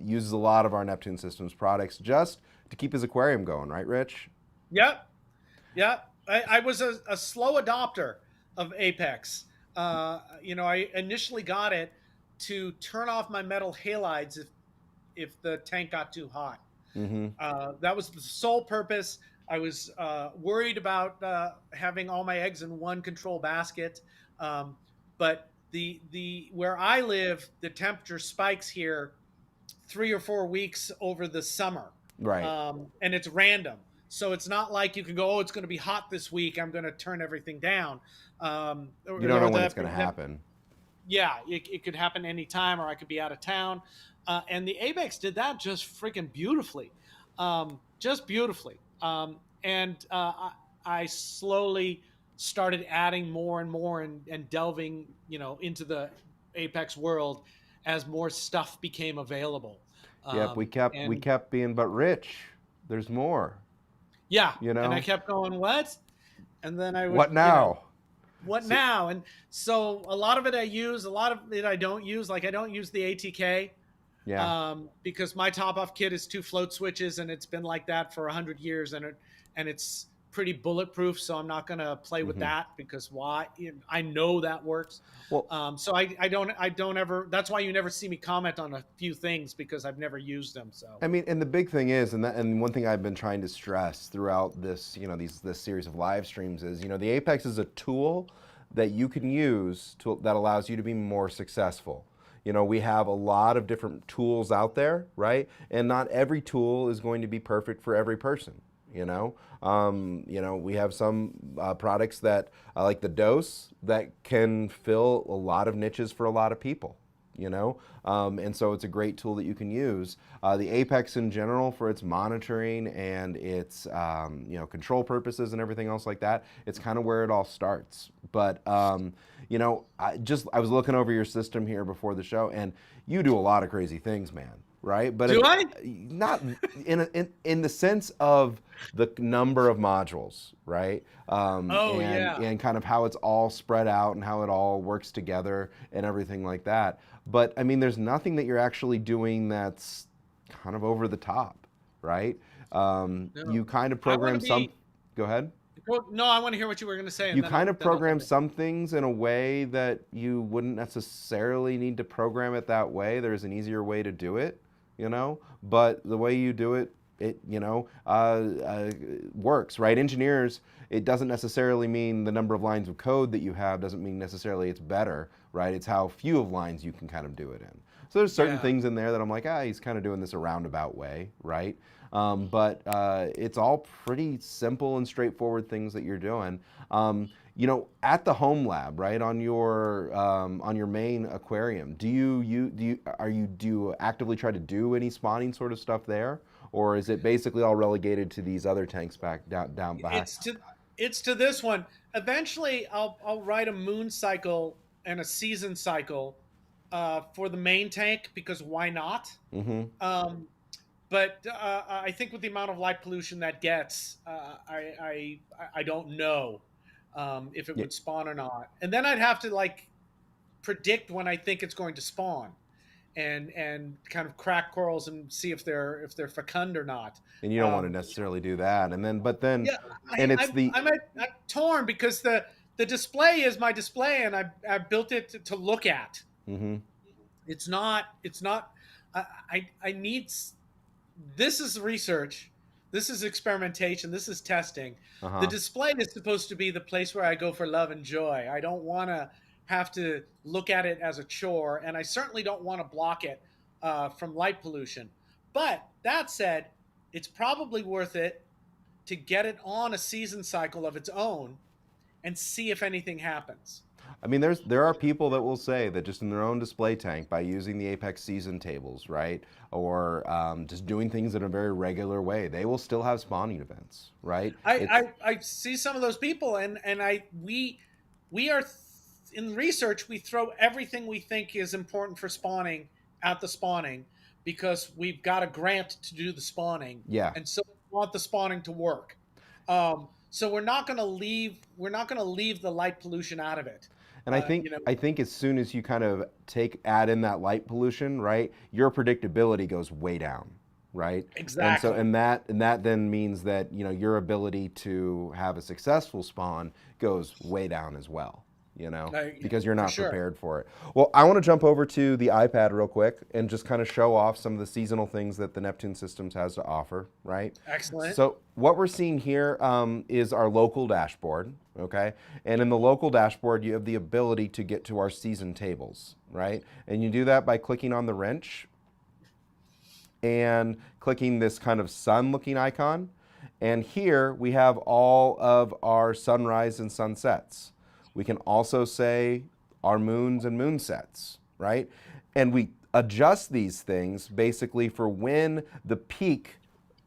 uses a lot of our Neptune Systems products just to keep his aquarium going, right, Rich? Yep. Yeah, I was a slow adopter of Apex. I initially got it to turn off my metal halides if the tank got too hot. Mm-hmm. That was the sole purpose. I was worried about having all my eggs in one control basket, but the where I live, the temperature spikes here 3 or 4 weeks over the summer, Right. and it's random. So it's not like you can go, oh, it's going to be hot this week. I'm going to turn everything down. You don't know when it's going to That happen. yeah, it could happen anytime, or I could be out of town. And the Apex did that just freaking beautifully, just beautifully. And I slowly started adding more and more and delving, into the Apex world as more stuff became available. Yep, we And kept being, but Rich, there's more. yeah, You and I know, kept going, what? And then I would, what now? what So, now? And so a lot of it I use, a lot of it I don't use. Like I don't use the ATK yeah. because my top off kit is 2 float switches, and it's been like that for 100 years, and it's pretty bulletproof. So I'm not going to play with Hmm. that because why? I know that works. Well, So I don't ever. That's why you never see me comment on a few things because I've never used them. So I mean, and the big thing is, and one thing I've been trying to stress throughout this, this series of live streams is, the Apex is a tool that you can use that allows you to be more successful. We have a lot of different tools out there, right? And not every tool is going to be perfect for every person. We have some products that, like the dose, that can fill a lot of niches for a lot of people. And so it's a great tool that you can use. The Apex in general, for its monitoring and its control purposes and everything else like that, it's kind of where it all starts. But I was looking over your system here before the show, and you do a lot of crazy things, man. Right, but do I? not in the sense of the number of modules, right? Oh And yeah. kind of how it's all spread out and how it all works together and everything like that. But I mean, there's nothing that you're actually doing that's kind of over the top, right? No, You kind of I want program to some. be. Go ahead. Well, no, I want to hear what you were going to say, and You then kind I'll of then I'll program jump in. some things in a way that you wouldn't necessarily need to program it that way. There's an easier way to do it, but the way you do it, works, right? Engineers, it doesn't necessarily mean the number of lines of code that you have doesn't mean necessarily it's better, right? It's how few of lines you can kind of do it in. So there's certain Yeah. things in there that I'm like, he's kind of doing this a roundabout way, right? But it's all pretty simple and straightforward things that you're doing. At the home lab, right, on your main aquarium, do you actively try to do any spawning sort of stuff there, or is it basically all relegated to these other tanks back down back? It's to this one. Eventually, I'll write a moon cycle and a season cycle for the main tank because why not? Mm-hmm. Um, but I think with the amount of light pollution that gets, I don't know if it Yeah, would spawn or not. And then I'd have to like predict when I think it's going to spawn, and kind of crack corals and see if they're fecund or not. and you don't want to Um, necessarily do that, but then, yeah, and it's I'm the. I'm torn because the display is my display, and I built it to look at. Mm-hmm. It's not. I need. This is research. This is experimentation. This is testing. The Uh-huh. display is supposed to be the place where I go for love and joy. I don't want to have to look at it as a chore, and I certainly don't want to block it from light pollution. But that said, it's probably worth it to get it on a season cycle of its own and see if anything happens. I mean, there are people that will say that just in their own display tank, by using the Apex season tables, right, or just doing things in a very regular way, they will still have spawning events, right? It's I see some of those people, and we are in research. We throw everything we think is important for spawning at the spawning because we've got a grant to do the spawning, yeah, and so we want the spawning to work. So we're not going to leave the light pollution out of it. and I You think know, I think as soon as you kind of add in that light pollution, right, your predictability goes way down, right? And so exactly. and that then means that your ability to have a successful spawn goes way down as well, because you're For not sure. prepared for it. Well, I want to jump over to the iPad real quick and just kind of show off some of the seasonal things that the Neptune Systems has to offer, right? Excellent. So what we're seeing here is our local dashboard, okay? And in the local dashboard, you have the ability to get to our season tables, right? And you do that by clicking on the wrench and clicking this kind of sun looking icon. And here we have all of our sunrise and sunsets. We can also say our moons and moonsets, right? And we adjust these things basically for when the peak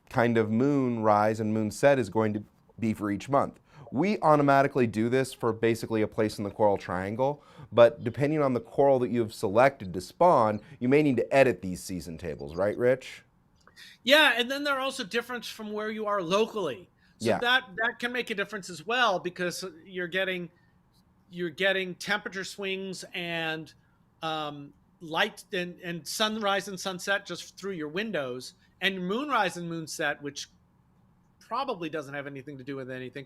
kind of moon rise and moon set is going to be for each month. We automatically do this for basically a place in the coral triangle, but depending on the coral that you've selected to spawn, you may need to edit these season tables, right, Rich? Yeah, and then there are also difference from where you are locally. So Yeah, that can make a difference as well because you're getting temperature swings and light and sunrise and sunset just through your windows, and moonrise and moonset, which probably doesn't have anything to do with anything,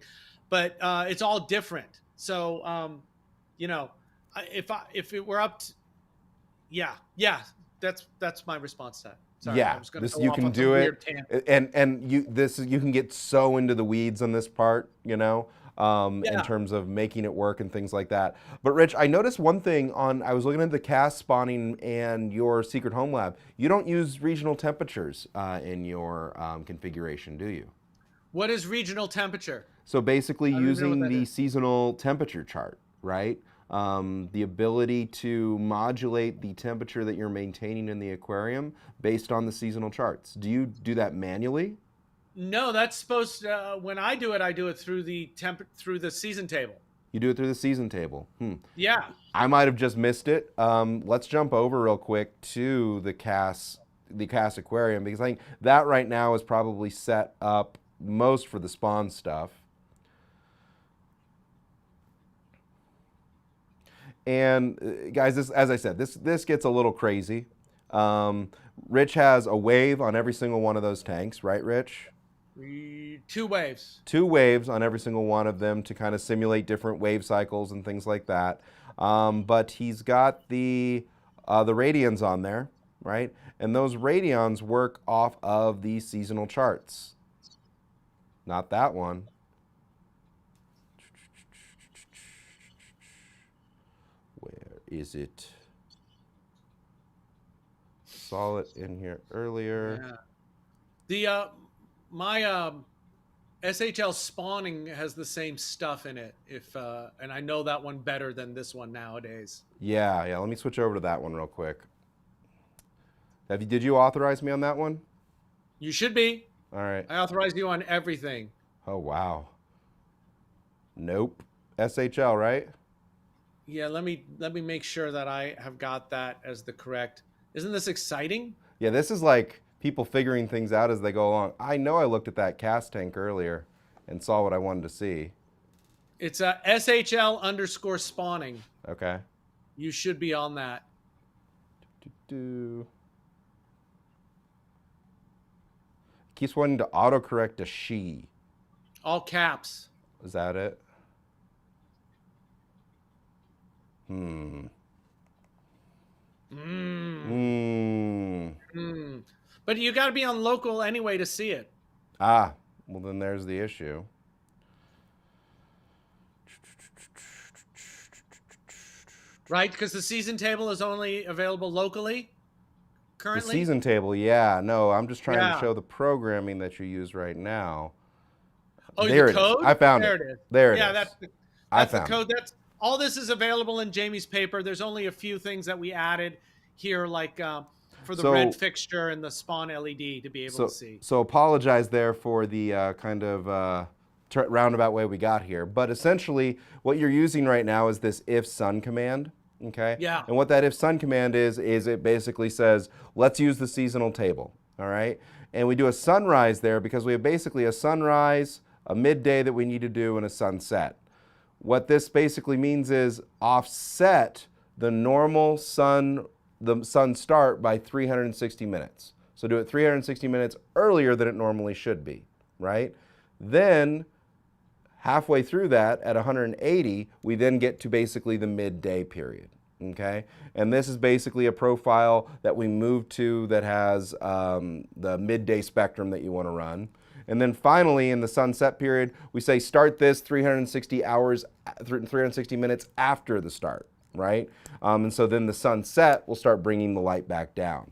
but it's all different. So you know, if it were up to, yeah, that's my response to that. Sorry, I yeah. was going to This go you off can on some do it, weird tangent. and you can get so into the weeds on this part, in Yeah. terms of making it work and things like that. But Rich, I noticed one thing I was looking at the cast spawning and your secret home lab. You don't use regional temperatures in your configuration, do you? What is regional temperature? So basically, I don't even know what using that the is. seasonal temperature chart, right? The ability to modulate the temperature that you're maintaining in the aquarium based on the seasonal charts. Do you do that manually? No, that's supposed to, when I do it through through the season table. You do it through the season table. Yeah. I might have just missed it. Let's jump over real quick to the Cass aquarium, because I think that right now is probably set up most for the spawn stuff. And guys, as I said, this gets a little crazy. Um, Rich has a wave on every single one of those tanks, right, Rich? Two waves. Two waves on every single one of them to kind of simulate different wave cycles and things like that. But he's got the radians on there, right? And those radians work off of the seasonal charts. Not that one. Where is it? Saw it in here earlier. Yeah. The my SHL spawning has the same stuff in it. If and I know that one better than this one nowadays. Yeah, yeah. Let me switch over to that one real quick. Did you authorize me on that one? You should be. All right. I authorize you on everything. Oh wow. Nope. SHL, right? Yeah, let me make sure that I have got that as the correct. Isn't this exciting? Yeah, this is like people figuring things out as they go along. I know I looked at that cast tank earlier and saw what I wanted to see. It's a SHL underscore spawning. Okay. You should be on that. Do. Keeps wanting to autocorrect to she. All caps. Is that it? Hmm. Hmm. But you got to be on local anyway to see it. Ah, well then there's the issue. Right? Because the season table is only available locally The currently. season table, yeah. No, I'm just trying to Yeah. show the programming that you use right now. Oh, the There it is. code? I found There it. it is. There it Yeah, is. that's the, I that's the found it. code. all this is available in Jamie's paper. There's only a few things that we added here, like for the red So fixture and the spawn LED to be able to so see. so apologize there for the kind of roundabout way we got here. But essentially, what you're using right now is this if sun command. Okay, Yeah. and what that if sun command is it basically says let's use the seasonal table. All right, and we do a sunrise there because we have basically a sunrise, a midday that we need to do, and a sunset. What this basically means is offset the normal the sun start by 360 minutes. So do it 360 minutes earlier than it normally should be, right? Then halfway through that at 180, we then get to basically the midday period. Okay, and this is basically a profile that we move to that has the midday spectrum that you want to run. And then finally, in the sunset period, we say start this 360 hours, 360 minutes after the start, right? And so then the sunset will start bringing the light back down.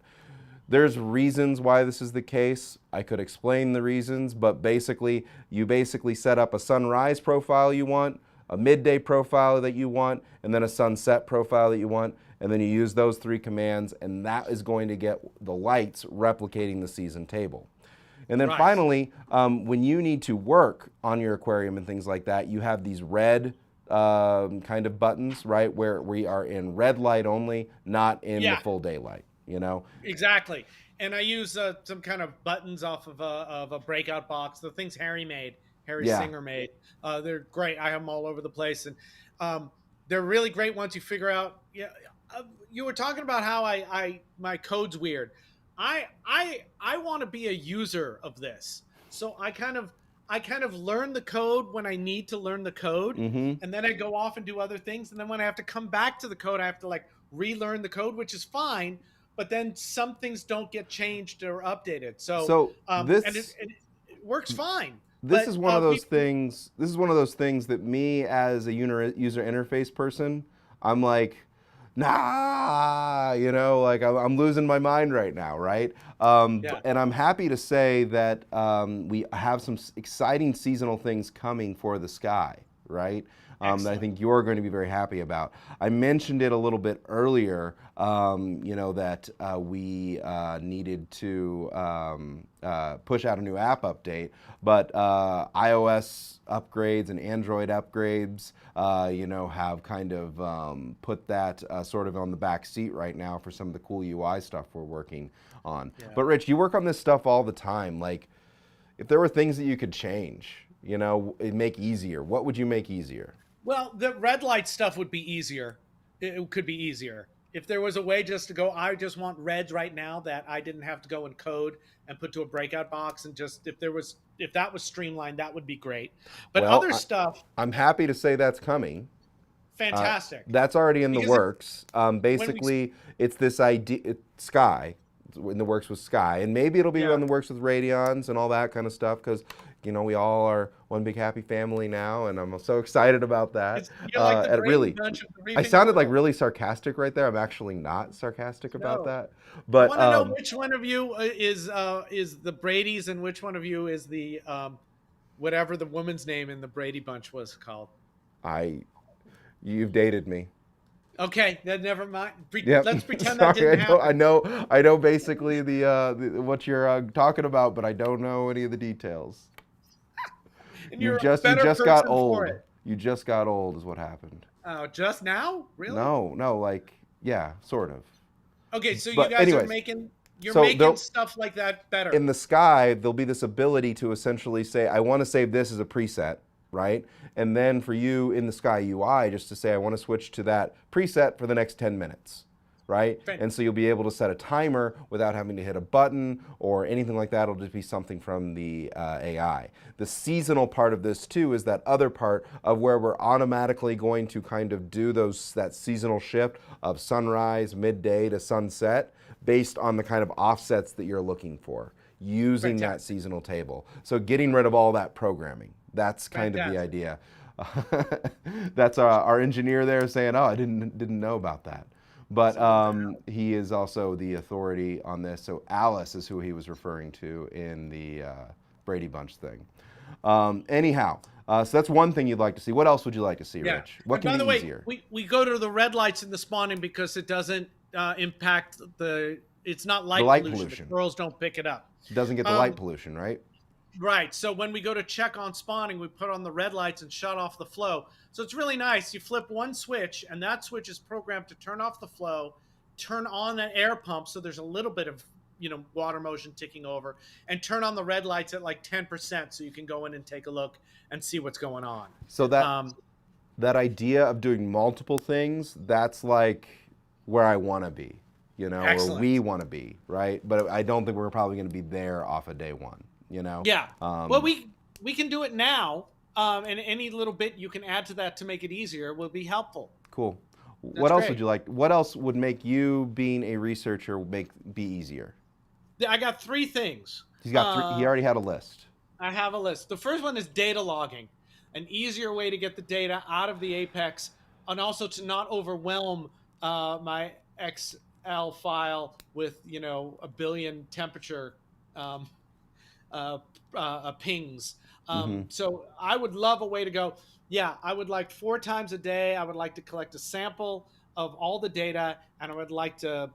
There's reasons why this is the case. I could explain the reasons, but basically, you basically set up a sunrise profile you want, a midday profile that you want, and then a sunset profile that you want, and then you use those three commands, and that is going to get the lights replicating the season table. And then Right. finally, when you need to work on your aquarium and things like that, you have these red kind of buttons, right, where we are in red light only, not in the Yeah. full daylight, you know? Exactly. And I use some kind of buttons off of a breakout box. The things Harry Yeah. Singer made. They're great. I have them all over the place, and they're really great once you figure out. Yeah, you were talking about how my code's weird. I want to be a user of this, so I kind of learn the code when I need to learn the code, Mm-hmm. and then I go off and do other things, and then when I have to come back to the code, I have to like relearn the code, which is fine. But then some things don't get changed or updated. So, So and this it works fine. this But is one of those we things. This is one of those things that me as a user interface person, I'm like, nah, you know, like I'm losing my mind right now, right? yeah, And I'm happy to say that we have some exciting seasonal things coming for the sky, right? That I excellent. think you're going to be very happy about. I mentioned it a little bit earlier, you know, that we needed to push out a new app update, but iOS upgrades and Android upgrades, you know, have kind of put that sort of on the back seat right now for some of the cool UI stuff we're working on. Yeah. But Rich, you work on this stuff all the time. Like, if there were things that you could change, you know, it'd make easier, what would you make easier? Well, the red light stuff would be easier. It could be easier if there was a way just to go. I just want reds right now that I didn't have to go and code and put to a breakout box, and just if that was streamlined, that would be great. But Well, other stuff, I'm happy to say that's coming. fantastic. That's already in the Because works. when we Basically, it's this idea, Sky, it's in the works with Sky, and maybe it'll be yeah, in the works with Radions and all that kind of stuff, because, you know, we all are one big happy family now, and I'm so excited about that. you're like the And Brady really, Bunch of the I reefing sounded like world. really sarcastic right there. I'm actually not sarcastic about No. that. I But want to know which one of you is the Brady's and which one of you is the whatever the woman's name in the Brady Bunch was called. I, you've dated me. Okay, then never mind. Yep. Let's pretend that Sorry, didn't happen. I know basically what you're talking about, but I don't know any of the details. And You you're a just you better just got person for old. it. You just got old is what happened. Just now, really? No, no, like yeah, sort of. Okay, so you But guys are anyways, making so they'll stuff like that better. in the Sky there'll be this ability to essentially say I want to save this as a preset, right? And then for you in the Sky UI just to say I want to switch to that preset for the next 10 minutes. Right? And so you'll be able to set a timer without having to hit a button or anything like that. It'll just be something from the AI. The seasonal part of this too is that other part of where we're automatically going to kind of do that seasonal shift of sunrise, midday to sunset based on the kind of offsets that you're looking for using that Fantastic. seasonal table. So getting rid of all that programming. That's kind of the Fantastic. idea. That's our engineer there saying, "Oh, I didn't know about that." But he is also the authority on this. So Alice is who he was referring to in the Brady Bunch thing. Anyhow, So that's one thing you'd like to see. What else would you like to see, Yeah. Rich? What And can by be the way, easier? we go to the red lights in the spawning because it doesn't impact the. It's not The light light pollution. The pollution. girls don't pick it up. Doesn't get the light Um, pollution, right? right. So when we go to check on spawning, we put on the red lights and shut off the flow. So it's really nice. You flip one switch, and that switch is programmed to turn off the flow, turn on the air pump, so there's a little bit of water motion ticking over, and turn on the red lights at like 10%, so you can go in and take a look and see what's going on. So Um, that idea of doing multiple things, that's like where I want to be, or we Excellent. want to be, right? But I don't think we're probably going to be there off of day one, Yeah. Well, Um, we can do it now, and any little bit you can add to that to make it easier will be helpful. cool. That's What else would great. you like? What else would make you being a researcher be easier? I got three things. He's got three. He already had a list. I have a list. The first one is data logging, an easier way to get the data out of the Apex, and also to not overwhelm my Excel file with a billion temperature um, uh, pings. Hmm. So I would love a way to go. Yeah, I would like 4 times a day. I would like to collect a sample of all the data, and I would like to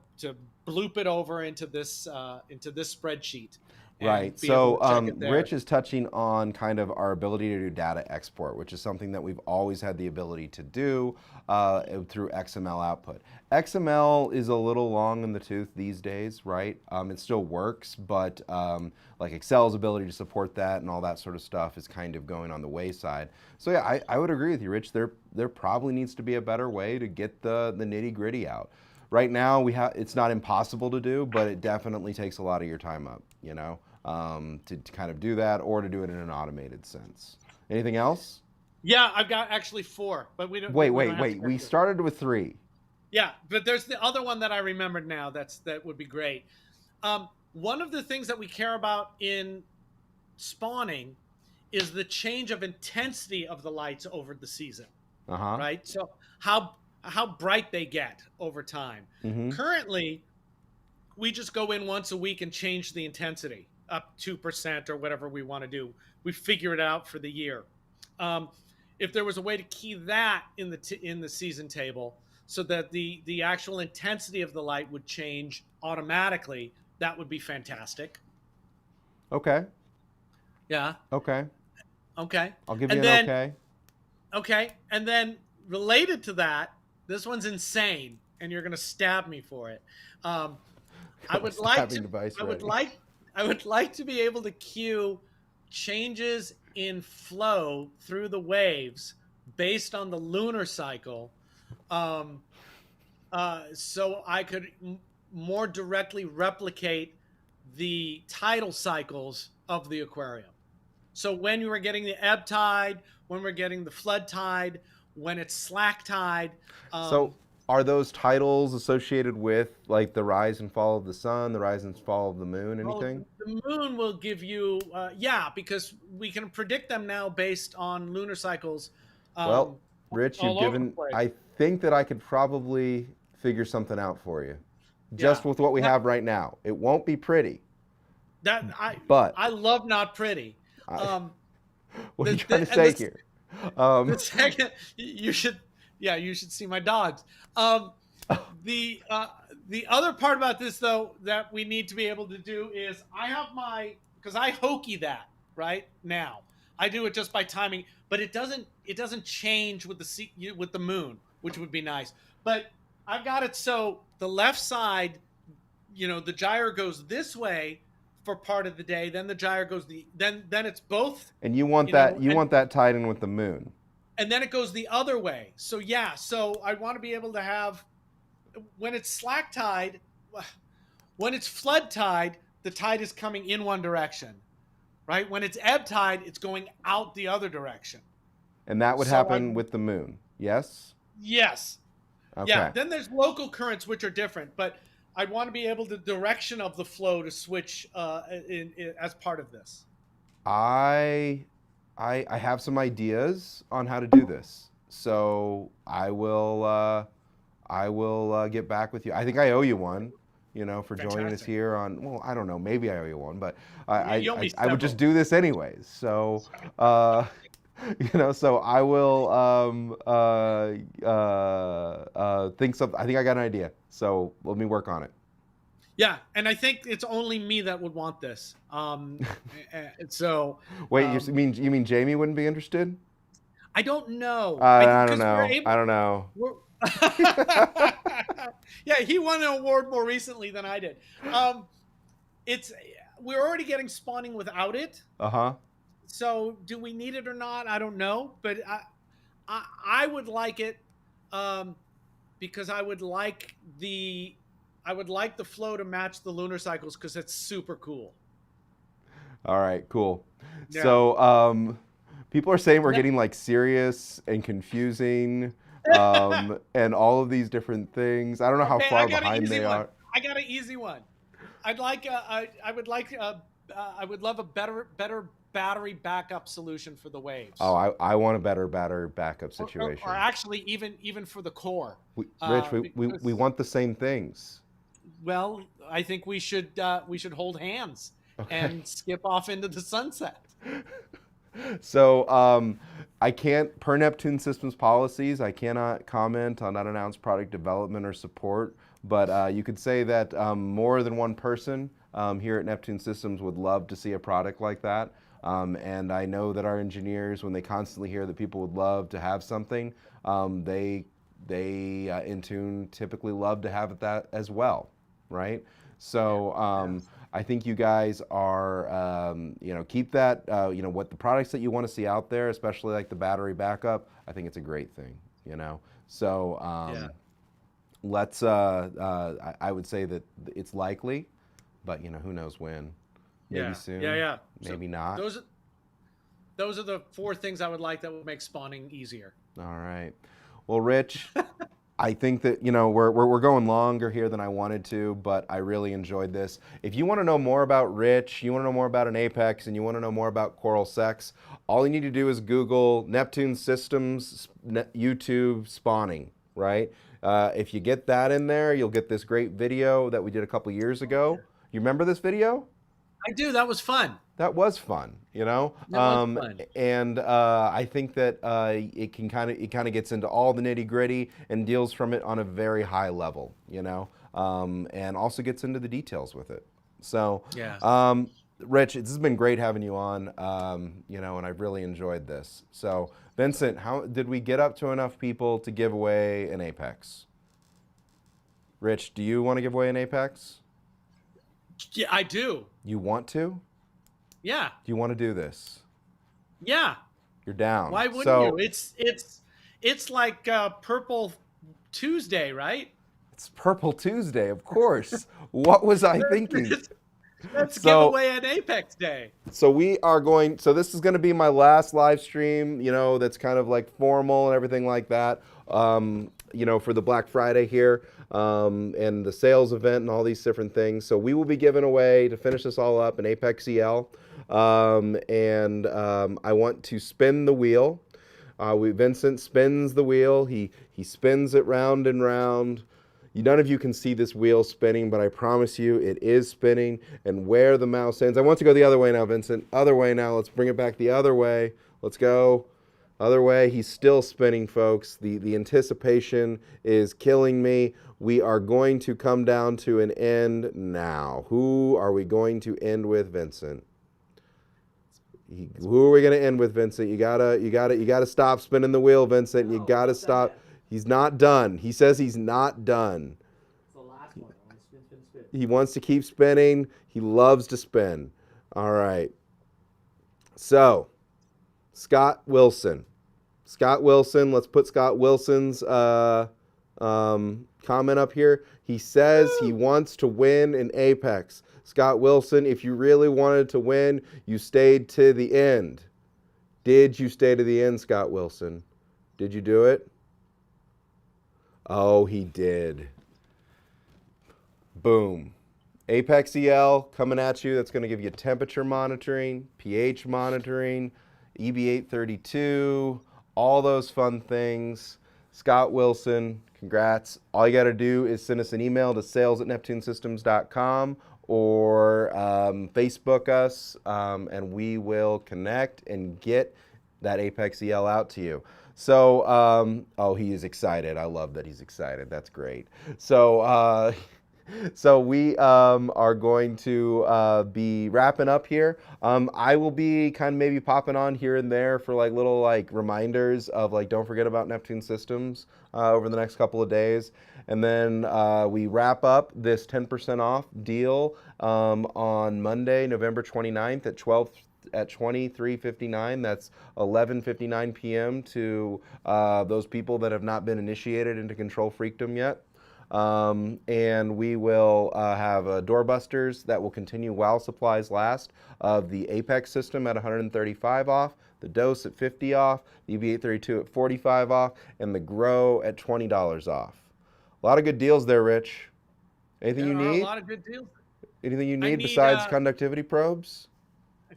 bloop it over into this spreadsheet and Right. be able So to check it there. Rich is touching on kind of our ability to do data export, which is something that we've always had the ability to do through XML output. XML is a little long in the tooth these days, right? It still works, but like Excel's ability to support that and all that sort of stuff is kind of going on the wayside. So yeah, I would agree with you, Rich. There probably needs to be a better way to get the nitty gritty out. Right now, it's not impossible to do, but it definitely takes a lot of your time up, to kind of do that or to do it in an automated sense. Anything else? Yeah, I've got actually four, but Wait, we don't wait, have to wait. get We to it. started with three. Yeah, but there's the other one that I remembered now. That would be great. One of the things that we care about in spawning is the change of intensity of the lights over the season, Uh-huh. right? So how bright they get over time. Mm-hmm. Currently, we just go in once a week and change the intensity up 2% or whatever we want to do. We figure it out for the year. Um, if there was a way to key that in the season table so that the actual intensity of the light would change automatically, that would be fantastic. Okay. Yeah. Okay. Okay. I'll give you And an then okay. okay, and then related to that, this one's insane, and you're gonna stab me for it. Um, I Got my would like stabbing to. device I would ready. like. I would like to be able to cue changes in flow through the waves based on the lunar cycle, um, so I could more directly replicate the tidal cycles of the aquarium. So when you were getting the ebb tide, when we're getting the flood tide, when it's slack tide, So um, are those titles associated with like the rise and fall of the sun, the rise and fall of the moon, oh, anything? the moon will give you, yeah, because we can predict them now based on lunar cycles Well, um, Rich, you've all over the given, place. I think that I could probably figure something out for you just Yeah, with what we that have right now. It won't be pretty, that but I love not pretty. I, Um, what are you trying to and say here? Um, the second you should, yeah, you should see my dogs. Um, the uh, the other part about this though that we need to be able to do is I have my because I hokey that right now. I do it just by timing, but it doesn't change with with the moon, which would be nice. But I've got it so the left side, the gyre goes this way for part of the day, then the gyre goes then it's both, and you want you know, and that tied in with the moon. and then it goes the other way. So yeah, so I want to be able to have when it's slack tide, when it's flood tide, the tide is coming in one direction, right? When it's ebb tide, it's going out the other direction. And that would So I happen with the moon. Yes? yes, yeah. Okay. Then there's local currents which are different, but I want to be able the direction of the flow to switch as part of this. I I have some ideas on how to do this. So I will get back with you. I think I owe you one, for joining us Fantastic. here on. Well, I don't know. Maybe I owe you one, but I You I, owe me I would just several. do this anyways. So uh, So I will think something. I think I got an idea. So let me work on it. Yeah, and I think it's only me that would want this. So Wait, um, you mean Jamie wouldn't be interested? I don't know. I I don't because we're know. I able. don't know. We're, yeah, he won an award more recently than I did. Um, it's we're already getting spawning without it. Uh-huh. So do we need it or not? I don't know, but I would like it um, because I would like the flow to match the lunar cycles because it's super cool. All right, cool. Yeah. So, people are saying we're No, getting like serious and confusing, and all of these different things. I don't know how okay, I far got an behind easy they one. are. I got an easy one. I would like I would love a better battery backup solution for the Oh, waves, I want a better backup or situation. actually even for the core, Rich, we because want the same things. well, I think we should hold hands Okay. and skip off into the sunset. So, I can't, per Neptune Systems policies, I cannot comment on unannounced product development or support, but you could say that more than one person here at Neptune Systems would love to see a product like that. And I know that our engineers, when they constantly hear that people would love to have something, they in tune typically love to have that as well, right? Yeah. So Yes. I think you guys are, keep that, what the products that you want to see out there, especially like the battery backup. I think it's a great thing. So Yeah. let's, I would say that it's likely, but who knows when? Maybe Yeah. Yeah. soon, Yeah. So maybe not. those those are the four things I would like that would make spawning easier. All right. Well, Rich, I think that we're going longer here than I wanted to, but I really enjoyed this. If you want to know more about Rich, you want to know more about an Apex, and you want to know more about Coral Sex, all you need to do is Google Neptune Systems YouTube spawning, right? If you get that in there, you'll get this great video that we did a couple years Oh ago. yeah. You remember this video? I do. That was fun. That was fun. That was fun. And I think that it kind of gets into all the nitty gritty and deals from it on a very high level, and also gets into the details with it. So, Yeah. Rich, this has been great having you on, and I've really enjoyed this. So, Vincent, how did we get up to enough people to give away an Apex? Rich, do you want to give away an Apex? Yeah, I do. You want to? Yeah. Do you want to do this? Yeah. You're down. Why wouldn't you? So It's like Purple Tuesday, right? it's Purple Tuesday, of course. What was I thinking? Let's give So, away an Apex Day. so this is going to be my last live stream, that's kind of like formal and everything like that, for the Black Friday here, and the sales event and all these different things. So we will be giving away, to finish this all up, an Apex EL. And I want to spin the wheel. Vincent spins the wheel. He spins it round and round. None of you can see this wheel spinning, but I promise you it is spinning. And where the mouse ends, I want to go the other way now, Vincent. Other way now. Let's bring it back the other way. Let's go. Other way. He's still spinning, folks. The anticipation is killing me. We are going to come down to an end now. Who are we going to end with, Vincent? Who are we going to end with, Vincent? You gotta stop spinning the wheel, Vincent. You gotta stop. He's not done. He says he's not done. It's the last one. I want to spin, spin, spin. He wants to keep spinning. He loves to spin. All right. So, Scott Wilson. Scott Wilson. Let's put Scott Wilson's comment up here. He says he wants to win an Apex. Scott Wilson, if you really wanted to win, you stayed to the end. Did you stay to the end, Scott Wilson? Did you do it? Oh, he did. Boom. Apex EL coming at you. That's going to give you temperature monitoring, pH monitoring, EB832, all those fun things. Scott Wilson, congrats. All you got to do is send us an email to sales@neptunesystems.com or Facebook us, and we will connect and get that Apex EL out to you. So, oh, he is excited. I love that he's excited. That's great. So, so we are going to be wrapping up here. I will be kind of maybe popping on here and there for like little like reminders of like don't forget about Neptune Systems over the next couple of days. And then we wrap up this 10% off deal on Monday, November 29th at 23:59. That's 11:59 p.m. to those people that have not been initiated into Control Freakdom yet. And we will have doorbusters that will continue while supplies last of the Apex system at 135 off, the Dose at 50 off, the UV832 at 45 off, and the Grow at $20 off. A lot of good deals there, Rich. Anything you There are a need? lot of good deals. Anything you I need need besides conductivity probes?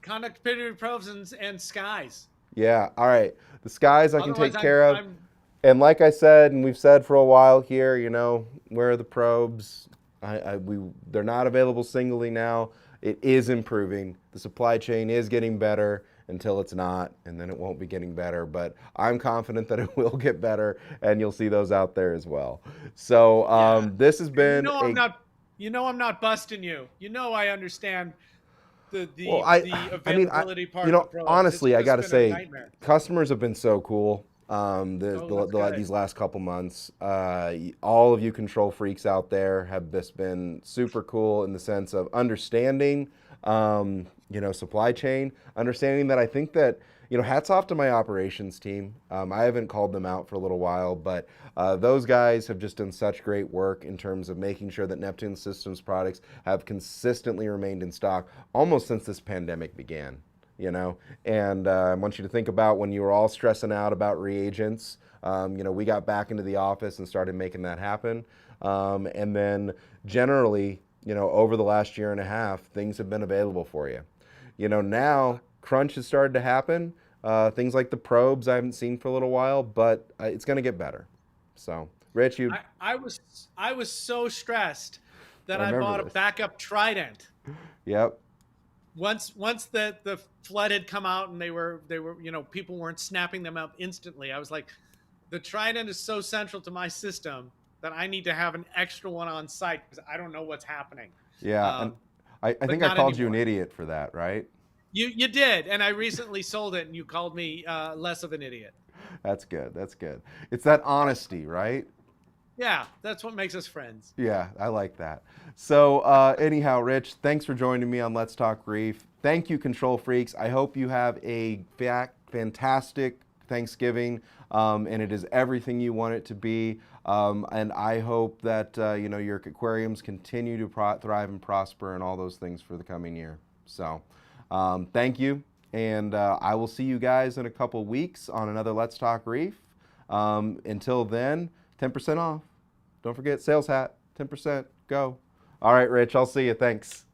conductivity probes and skies. Yeah, all right. The skies I can Otherwise, take care of. I'm And like I said, and we've said for a while here, where are the probes? They're not available singly now. It is improving. The supply chain is getting better until it's not, and then it won't be getting better. But I'm confident that it will get better, and you'll see those out there as well. So yeah. this has been I'm not. I'm not busting you. I understand the well, the I mean, availability part of the probes. honestly, I It's got to just been a say, nightmare. customers have been so cool. That's good. These last couple months, all of you control freaks out there have just been super cool in the sense of understanding, supply chain, understanding that I think that, hats off to my operations team. I haven't called them out for a little while, but those guys have just done such great work in terms of making sure that Neptune Systems products have consistently remained in stock almost since this pandemic began. And I want you to think about when you were all stressing out about reagents. We got back into the office and started making that happen. And then generally, over the last year and a half, things have been available for you. Now crunch has started to happen. Things like the probes I haven't seen for a little while, but it's going to get better. So, Rich, I was so stressed that I remember bought a this. backup Trident. Yep. Once the flood had come out and they were people weren't snapping them up instantly, I was like, the Trident is so central to my system that I need to have an extra one on site because I don't know what's happening. Yeah, and I think I not called you an anymore. idiot for that, right? You did, and I recently sold it, and you called me less of an idiot. That's good. That's good. It's that honesty, right? Yeah, that's what makes us friends. Yeah, I like that. So anyhow, Rich, thanks for joining me on Let's Talk Reef. Thank you, Control Freaks. I hope you have a fantastic Thanksgiving, and it is everything you want it to be. And I hope that your aquariums continue to thrive and prosper and all those things for the coming year. So thank you, and I will see you guys in a couple weeks on another Let's Talk Reef. Until then, 10% off. Don't forget, sales hat, 10%. Go. All right, Rich, I'll see you. Thanks.